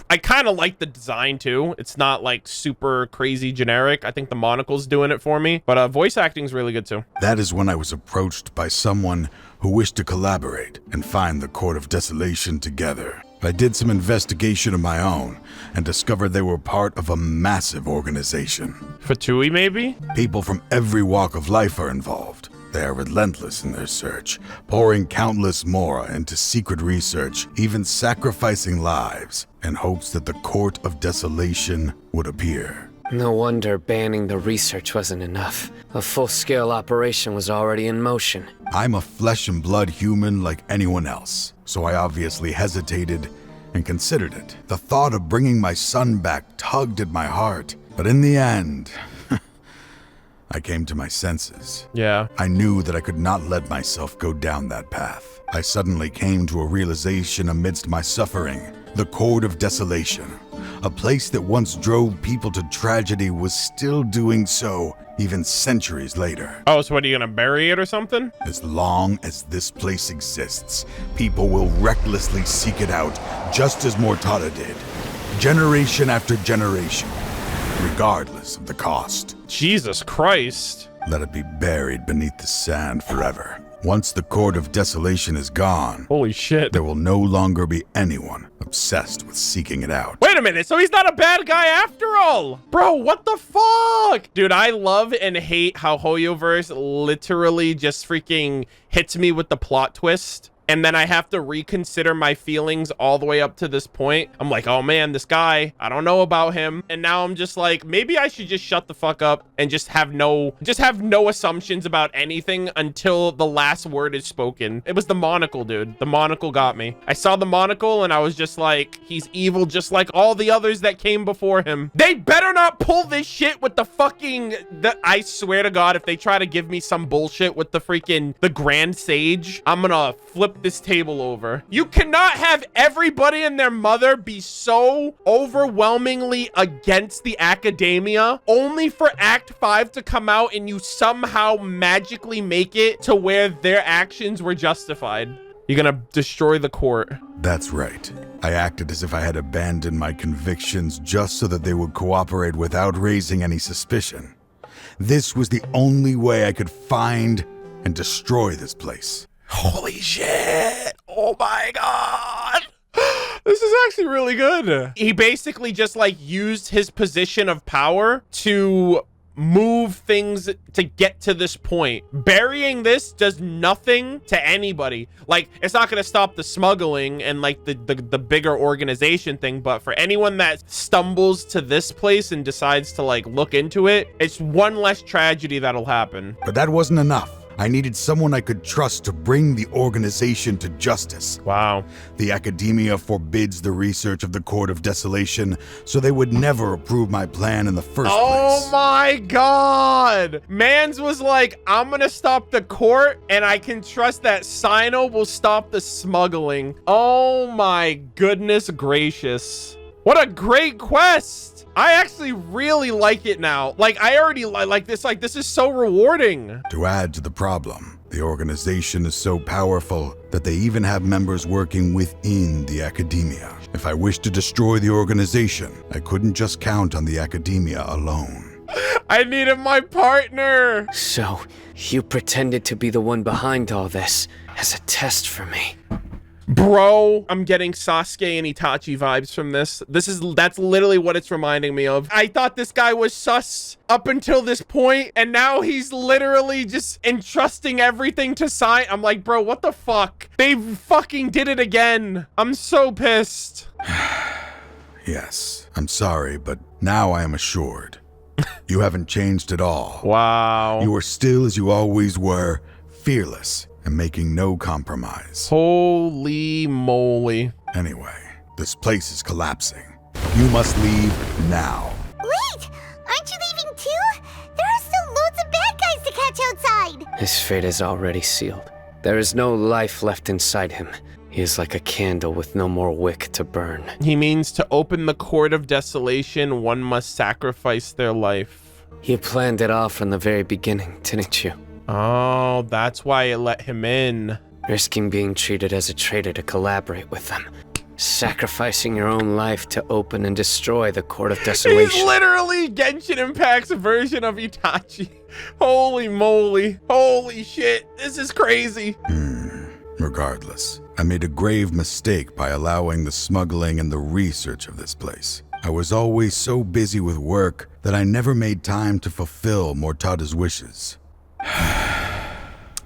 I kind of like the design too. It's not like super crazy generic. I think the monocle's doing it for me, but voice acting's really good too. That is when I was approached by someone who wished to collaborate and find the Court of Desolation together. I did some investigation of my own and discovered they were part of a massive organization. Fatui, maybe? People from every walk of life are involved. They are relentless in their search, pouring countless mora into secret research, even sacrificing lives in hopes that the Court of Desolation would appear. No wonder banning the research wasn't enough. A full-scale operation was already in motion. I'm a flesh and blood human like anyone else, so I obviously hesitated and considered it. The thought of bringing my son back tugged at my heart. But in the end, I came to my senses. Yeah. I knew that I could not let myself go down that path. I suddenly came to a realization amidst my suffering. The Court of Desolation, a place that once drove people to tragedy, was still doing so even centuries later. Oh, so what, are you gonna bury it or something? As long as this place exists, people will recklessly seek it out, just as Mortada did, generation after generation, regardless of the cost. Jesus Christ. Let it be buried beneath the sand forever. Once the Court of Desolation is gone, holy shit, there will no longer be anyone obsessed with seeking it out. Wait a minute, so he's not a bad guy after all? Bro, what the fuck? Dude, I love and hate how Hoyoverse literally just freaking hits me with the plot twist. And then I have to reconsider my feelings all the way up to this point. I'm like, oh man, this guy, I don't know about him. And now I'm just like, maybe I should just shut the fuck up and just have no assumptions about anything until the last word is spoken. It was the monocle, dude. The monocle got me. I saw the monocle and I was just like, he's evil just like all the others that came before him. They better not pull this shit with the fucking, I swear to God, if they try to give me some bullshit with the Grand Sage, I'm gonna flip this table over. You cannot have everybody and their mother be so overwhelmingly against the academia only for Act 5 to come out and you somehow magically make it to where their actions were justified. You're gonna destroy the court. That's right. I acted as if I had abandoned my convictions just so that they would cooperate without raising any suspicion. This was the only way I could find and destroy this place. Holy shit. Oh my God. This is actually really good. He basically just like used his position of power to move things to get to this point. Burying this does nothing to anybody. Like, it's not going to stop the smuggling and like the bigger organization thing, but for anyone that stumbles to this place and decides to like look into it, it's one less tragedy that'll happen. But that wasn't enough. I needed someone I could trust to bring the organization to justice. Wow. The academia forbids the research of the Court of Desolation, so they would never approve my plan in the first place. Oh my God. Mans was like, I'm gonna stop the court and I can trust that Cyno will stop the smuggling. Oh my goodness gracious. What a great quest. I actually really like it now. Like, I already like this. Like, this is so rewarding. To add to the problem, the organization is so powerful that they even have members working within the academia. If I wished to destroy the organization, I couldn't just count on the academia alone. I needed my partner. So, you pretended to be the one behind all this as a test for me. Bro, I'm getting Sasuke and Itachi vibes from this. That's literally what it's reminding me of. I thought this guy was sus up until this point, and now he's literally just entrusting everything to Cyno. I'm like, bro, what the fuck? They fucking did it again. I'm so pissed. Yes, I'm sorry, but now I am assured. You haven't changed at all. Wow. You are still as you always were, fearless and making no compromise. Holy moly. Anyway, this place is collapsing. You must leave now. Wait! Aren't you leaving too? There are still loads of bad guys to catch outside! His fate is already sealed. There is no life left inside him. He is like a candle with no more wick to burn. He means to open the Court of Desolation, one must sacrifice their life. You planned it all from the very beginning, didn't you? Oh, that's why it let him in. Risking being treated as a traitor to collaborate with them. Sacrificing your own life to open and destroy the Court of Desolation. He's literally Genshin Impact's version of Itachi. Holy moly. Holy shit. This is crazy. Regardless, I made a grave mistake by allowing the smuggling and the research of this place. I was always so busy with work that I never made time to fulfill Mortada's wishes.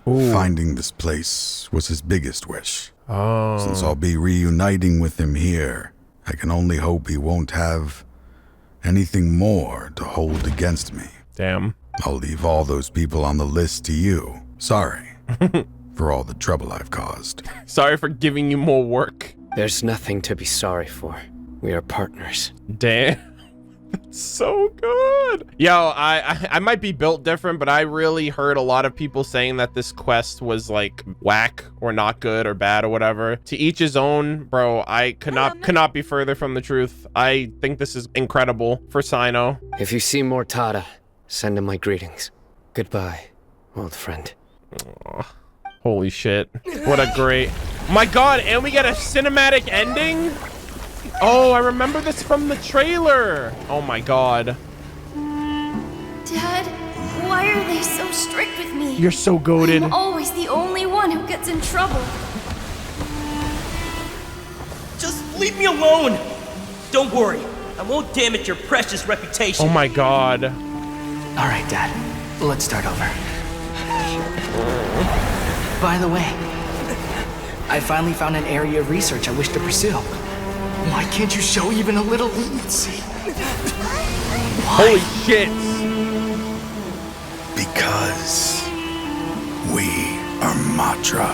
Finding this place was his biggest wish. Oh. Since I'll be reuniting with him here, I can only hope he won't have anything more to hold against me. Damn. I'll leave all those people on the list to you. Sorry for all the trouble I've caused. Sorry for giving you more work. There's nothing to be sorry for. We are partners. Damn. So good. Yo, I might be built different, but I really heard a lot of people saying that this quest was like whack or not good or bad or whatever. To each his own, bro. I could not be further from the truth. I think this is incredible for Cyno. If you see Mortada, send him my greetings. Goodbye, old friend. Aww. Holy shit. What a great... My god, and we get a cinematic ending? Oh, I remember this from the trailer. Oh my god. Dad, why are they so strict with me? You're so goated. I'm always the only one who gets in trouble. Just leave me alone. Don't worry. I won't damage your precious reputation. Oh my god. All right, Dad. Let's start over. By the way, I finally found an area of research I wish to pursue. Why can't you show even a little leniency? Holy shit! Because we are MATRA.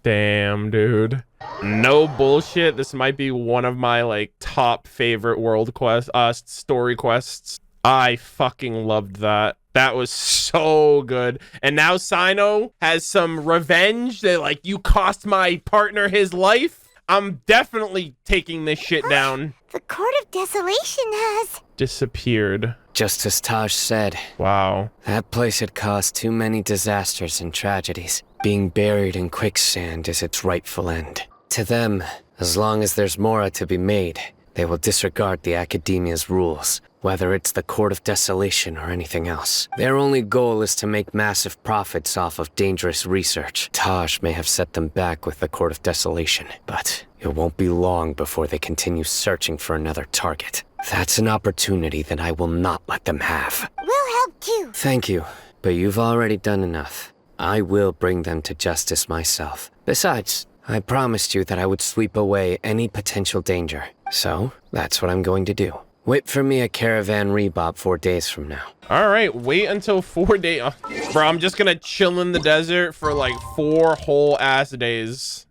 Damn, dude. No bullshit. This might be one of my like top favorite world quest story quests. I fucking loved that. That was so good. And now Cyno has some revenge that like, you cost my partner his life. I'm definitely taking this shit down. The Court of Desolation has disappeared. Just as Taj said. Wow. That place had caused too many disasters and tragedies. Being buried in quicksand is its rightful end. To them, as long as there's more to be made, they will disregard the Academia's rules, whether it's the Court of Desolation or anything else. Their only goal is to make massive profits off of dangerous research. Taj may have set them back with the Court of Desolation, but it won't be long before they continue searching for another target. That's an opportunity that I will not let them have. We'll help too. Thank you, but you've already done enough. I will bring them to justice myself. Besides, I promised you that I would sweep away any potential danger. So, that's what I'm going to do. Wait for me a caravan rebop 4 days from now. All right, wait until 4 days. Bro, I'm just gonna chill in the desert for like 4 whole ass days.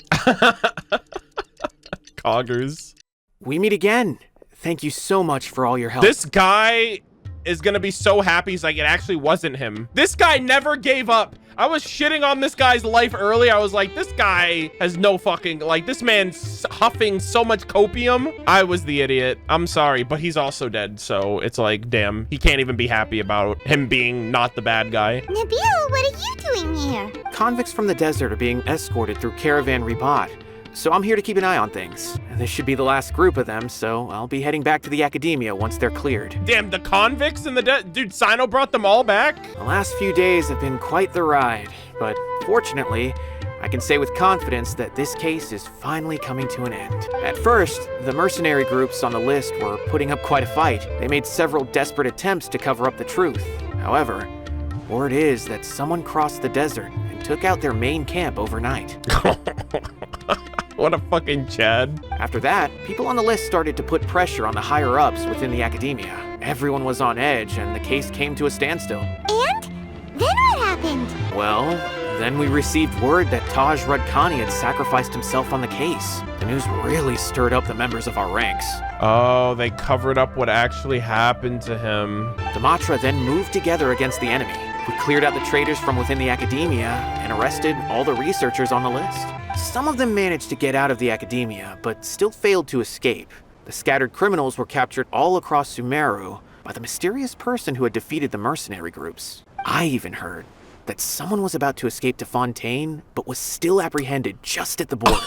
Coggers. We meet again. Thank you so much for all your help. This guy is gonna be so happy. He's like, it actually wasn't him. This guy never gave up. I was shitting on this guy's life early. I was like, this guy has no fucking, like, this man's huffing so much copium. I was the idiot. I'm sorry, but he's also dead. So it's like, damn, he can't even be happy about him being not the bad guy. Nabil, what are you doing here? Convicts from the desert are being escorted through Caravan Rebot. So I'm here to keep an eye on things. This should be the last group of them, so I'll be heading back to the Academia once they're cleared. Damn, the convicts in the dude, Cyno brought them all back? The last few days have been quite the ride, but fortunately, I can say with confidence that this case is finally coming to an end. At first, the mercenary groups on the list were putting up quite a fight. They made several desperate attempts to cover up the truth. However, word is that someone crossed the desert and took out their main camp overnight. What a fucking Chad. After that, people on the list started to put pressure on the higher-ups within the Academia. Everyone was on edge, and the case came to a standstill. And? Then what happened? Well, then we received word that Taj Rudkani had sacrificed himself on the case. The news really stirred up the members of our ranks. Oh, they covered up what actually happened to him. The MATRA then moved together against the enemy. We cleared out the traitors from within the Academia and arrested all the researchers on the list. Some of them managed to get out of the Academia, but still failed to escape. The scattered criminals were captured all across Sumeru by the mysterious person who had defeated the mercenary groups. I even heard that someone was about to escape to Fontaine, but was still apprehended just at the border.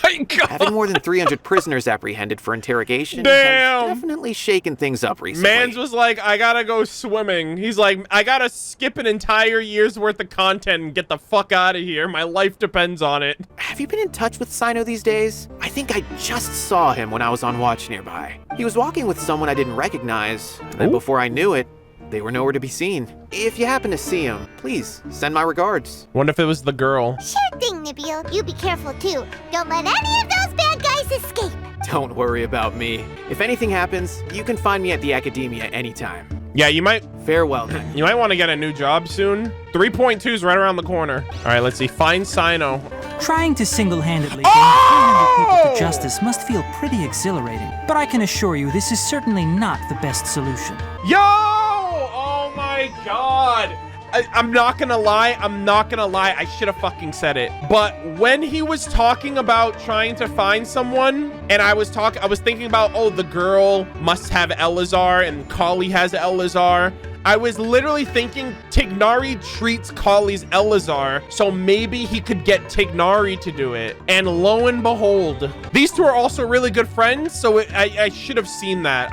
My God. Having more than 300 prisoners apprehended for interrogation Damn. has definitely shaken things up recently. Mans was like, I gotta go swimming. He's like, I gotta skip an entire year's worth of content and get the fuck out of here. My life depends on it. Have you been in touch with Cyno these days? I think I just saw him when I was on watch nearby. He was walking with someone I didn't recognize, and then before I knew it, they were nowhere to be seen. If you happen to see him, please send my regards. Wonder if it was the girl. Sure thing, Nabil. You be careful too. Don't let any of those bad guys escape. Don't worry about me. If anything happens, you can find me at the Academia anytime. Yeah, you might... Farewell, then. You might want to get a new job soon. 3.2 is right around the corner. All right, let's see. Find Cyno. Trying to single-handedly bring 300 people to justice must feel pretty exhilarating, but I can assure you this is certainly not the best solution. Yo! Oh my god! I'm not gonna lie. I should have fucking said it. But when he was talking about trying to find someone, and I was thinking about, oh, the girl must have Elazar, and Kali has Elazar. I was literally thinking Tignari treats Kali's Elazar, so maybe he could get Tignari to do it. And lo and behold, these two are also really good friends, so I should have seen that.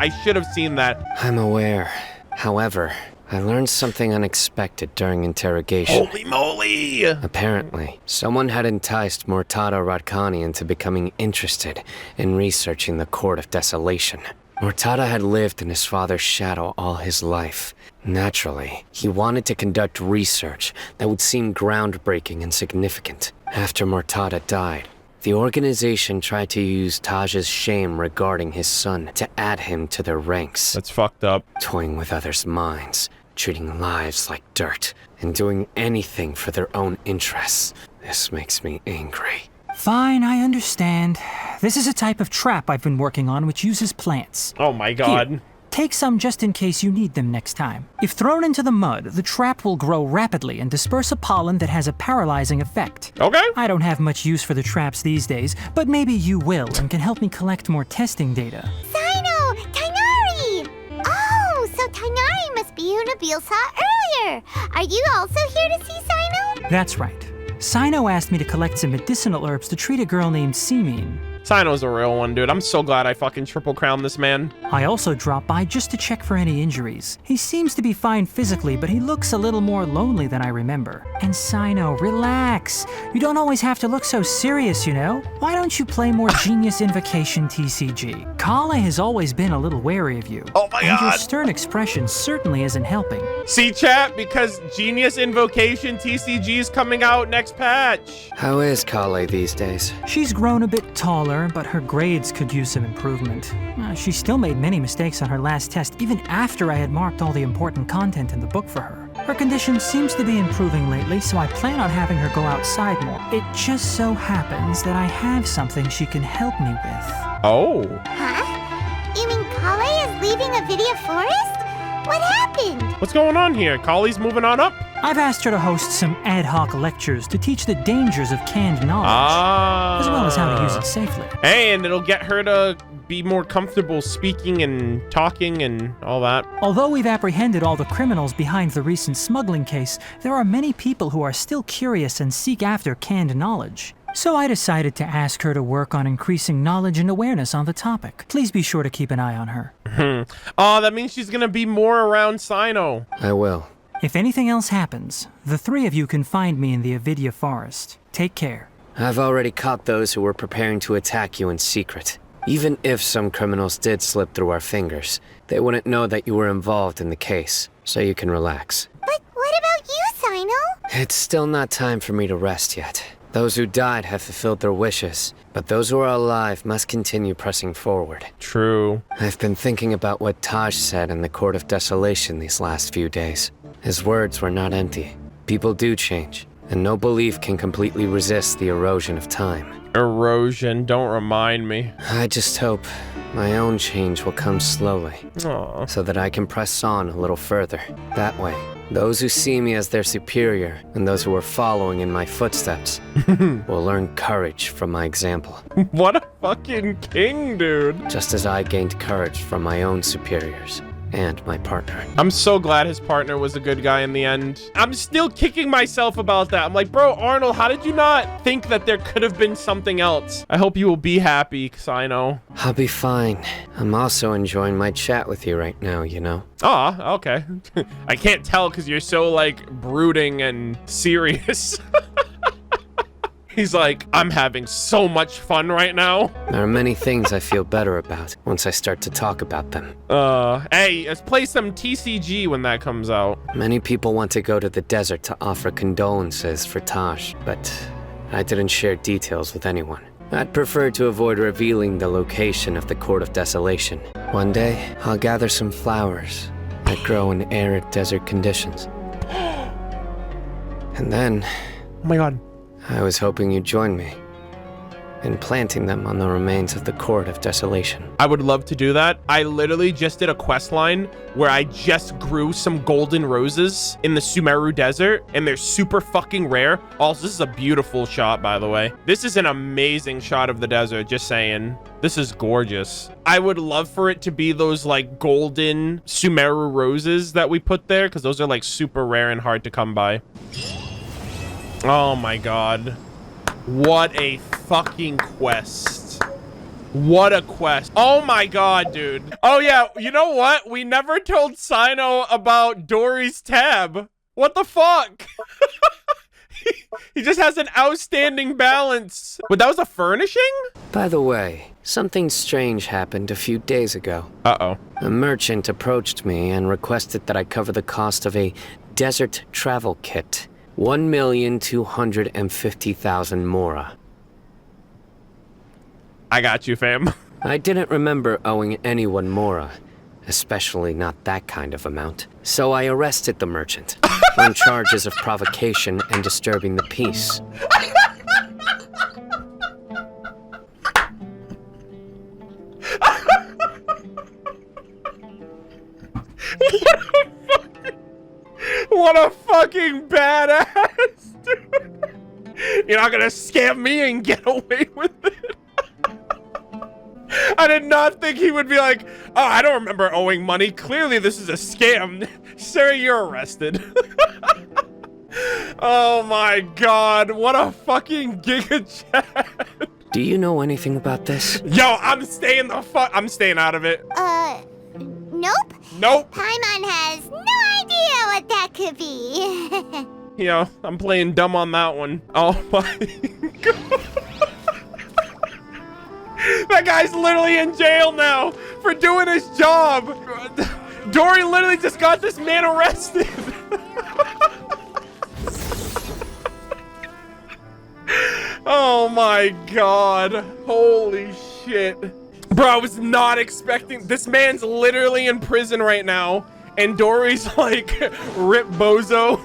I'm aware. However, I learned something unexpected during interrogation. Holy moly! Apparently, someone had enticed Murtada Radkani into becoming interested in researching the Court of Desolation. Murtada had lived in his father's shadow all his life. Naturally, he wanted to conduct research that would seem groundbreaking and significant. After Murtada died, the organization tried to use Taj's shame regarding his son to add him to their ranks. That's fucked up. Toying with others' minds, treating lives like dirt, and doing anything for their own interests. This makes me angry. Fine, I understand. This is a type of trap I've been working on which uses plants. Oh my god. Here, take some just in case you need them next time. If thrown into the mud, the trap will grow rapidly and disperse a pollen that has a paralyzing effect. Okay. I don't have much use for the traps these days, but maybe you will and can help me collect more testing data. Cyno! Tighnari! Oh, so Tighnari must be who Nabil saw earlier. Are you also here to see Cyno? That's right. Cyno asked me to collect some medicinal herbs to treat a girl named Simin. Cyno's a real one, dude. I'm so glad I fucking triple crowned this man. I also dropped by just to check for any injuries. He seems to be fine physically, but he looks a little more lonely than I remember. And Cyno, relax. You don't always have to look so serious, you know? Why don't you play more Genius Invocation TCG? Kale has always been a little wary of you. Oh my god. And your stern expression certainly isn't helping. See, chat, because Genius Invocation TCG is coming out next patch. How is Kale these days? She's grown a bit taller, but her grades could use some improvement. She still made many mistakes on her last test, even after I had marked all the important content in the book for her. Her condition seems to be improving lately, so I plan on having her go outside more. It just so happens that I have something she can help me with. Oh. Huh? You mean Kale is leaving Avidia Forest? What happened? What's going on here? Kali's moving on up? I've asked her to host some ad hoc lectures to teach the dangers of canned knowledge, as well as how to use it safely. Hey, and it'll get her to be more comfortable speaking and talking and all that. Although we've apprehended all the criminals behind the recent smuggling case, there are many people who are still curious and seek after canned knowledge. So I decided to ask her to work on increasing knowledge and awareness on the topic. Please be sure to keep an eye on her. Oh, that means she's gonna be more around Cyno. I will. If anything else happens, the three of you can find me in the Avidia Forest. Take care. I've already caught those who were preparing to attack you in secret. Even if some criminals did slip through our fingers, they wouldn't know that you were involved in the case, so you can relax. But what about you, Cyno? It's still not time for me to rest yet. Those who died have fulfilled their wishes, but those who are alive must continue pressing forward. True. I've been thinking about what Taj said in the Court of Desolation these last few days. His words were not empty. People do change, and no belief can completely resist the erosion of time. Erosion, don't remind me. I just hope my own change will come slowly. Aww. So that I can press on a little further. That way, those who see me as their superior and those who are following in my footsteps will learn courage from my example. What a fucking king, dude. Just as I gained courage from my own superiors and my partner. I'm so glad his partner was a good guy in the end. I'm still kicking myself about that. I'm like, bro, Arnold, how did you not think that there could have been something else? I hope you will be happy, Cyno. I'll be fine. I'm also enjoying my chat with you right now, you know? Ah, okay. I can't tell because you're so, like, brooding and serious. He's like, I'm having so much fun right now. There are many things I feel better about once I start to talk about them. Hey, let's play some TCG when that comes out. Many people want to go to the desert to offer condolences for Taj, but I didn't share details with anyone. I'd prefer to avoid revealing the location of the Court of Desolation. One day, I'll gather some flowers that grow in arid desert conditions. And then... Oh my god. I was hoping you'd join me in planting them on the remains of the Court of Desolation. I would love to do that. I literally just did a quest line where I just grew some golden roses in the Sumeru Desert, and they're super fucking rare. Also, this is a beautiful shot, by the way. This is an amazing shot of the desert, just saying. This is gorgeous. I would love for it to be those like golden Sumeru roses that we put there, because those are like super rare and hard to come by. Oh my god. What a fucking quest. What a quest. Oh my god, dude. Oh yeah, you know what? We never told Cyno about Dory's tab. What the fuck? He just has an outstanding balance. But that was a furnishing? By the way, something strange happened a few days ago. Uh-oh. A merchant approached me and requested that I cover the cost of a desert travel kit. 1,250,000 mora. I got you, fam. I didn't remember owing anyone mora, especially not that kind of amount. So I arrested the merchant on charges of provocation and disturbing the peace. What a fucking badass, dude. You're not gonna scam me and get away with it. I did not think he would be like, oh, I don't remember owing money. Clearly this is a scam. Sir, you're arrested. Oh my god, what a fucking giga chat. Do you know anything about this? Yo, I'm staying out of it. Nope. Nope. Paimon has no idea what that could be. Yo, I'm playing dumb on that one. Oh my god. That guy's literally in jail now for doing his job. Dory literally just got this man arrested. Oh my god. Holy shit. Bro, I was not expecting... This man's literally in prison right now, and Dory's like, rip bozo.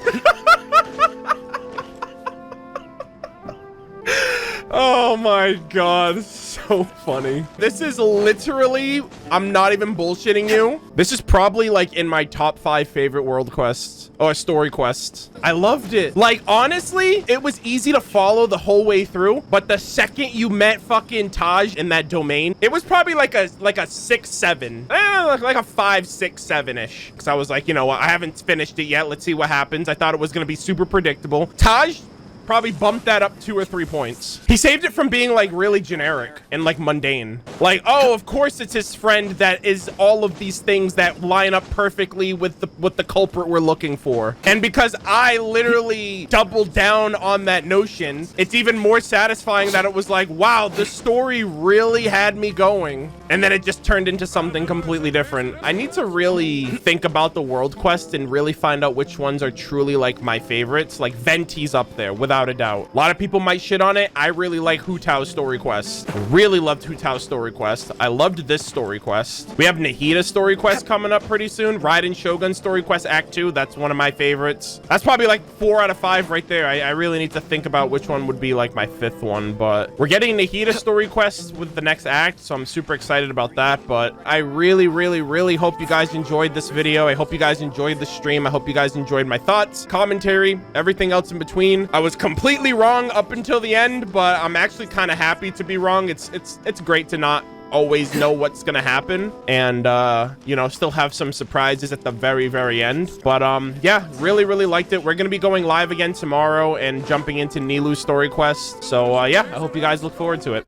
Oh my god, so funny. This is literally, I'm not even bullshitting you. This is probably like in my top 5 favorite world quests or story quests. I loved it. Like, honestly, it was easy to follow the whole way through, but the second you met fucking Taj in that domain, it was probably like a 6, 7, like a 5, 6, 7-ish. Because I was like, you know what, I haven't finished it yet. Let's see what happens. I thought it was going to be super predictable. Taj probably bumped that up 2 or 3 points. He saved it from being like really generic and like mundane. Like, oh, of course it's his friend that is all of these things that line up perfectly with the culprit we're looking for. And because I literally doubled down on that notion, it's even more satisfying that it was like, wow, the story really had me going. And then it just turned into something completely different. I need to really think about the world quest and really find out which ones are truly like my favorites. Like Venti's up there without a doubt. A lot of people might shit on it. I really like Hu Tao's story quest. Really loved Hu Tao's story quest. I loved this story quest. We have Nahita's story quest coming up pretty soon. Raiden Shogun story quest Act 2. That's one of my favorites. That's probably like 4 out of 5 right there. I really need to think about which one would be like my 5th one, but we're getting Nahita's story quest with the next act, so I'm super excited about that. But I really hope you guys enjoyed this video. I hope you guys enjoyed the stream. I hope you guys enjoyed my thoughts, commentary, everything else in between. I was completely wrong up until the end, but I'm actually kind of happy to be wrong. It's great to not always know what's gonna happen, and you know, still have some surprises at the very end. But yeah, really liked it. We're gonna be going live again tomorrow and jumping into Nilou's story quest, so yeah, I hope you guys look forward to it.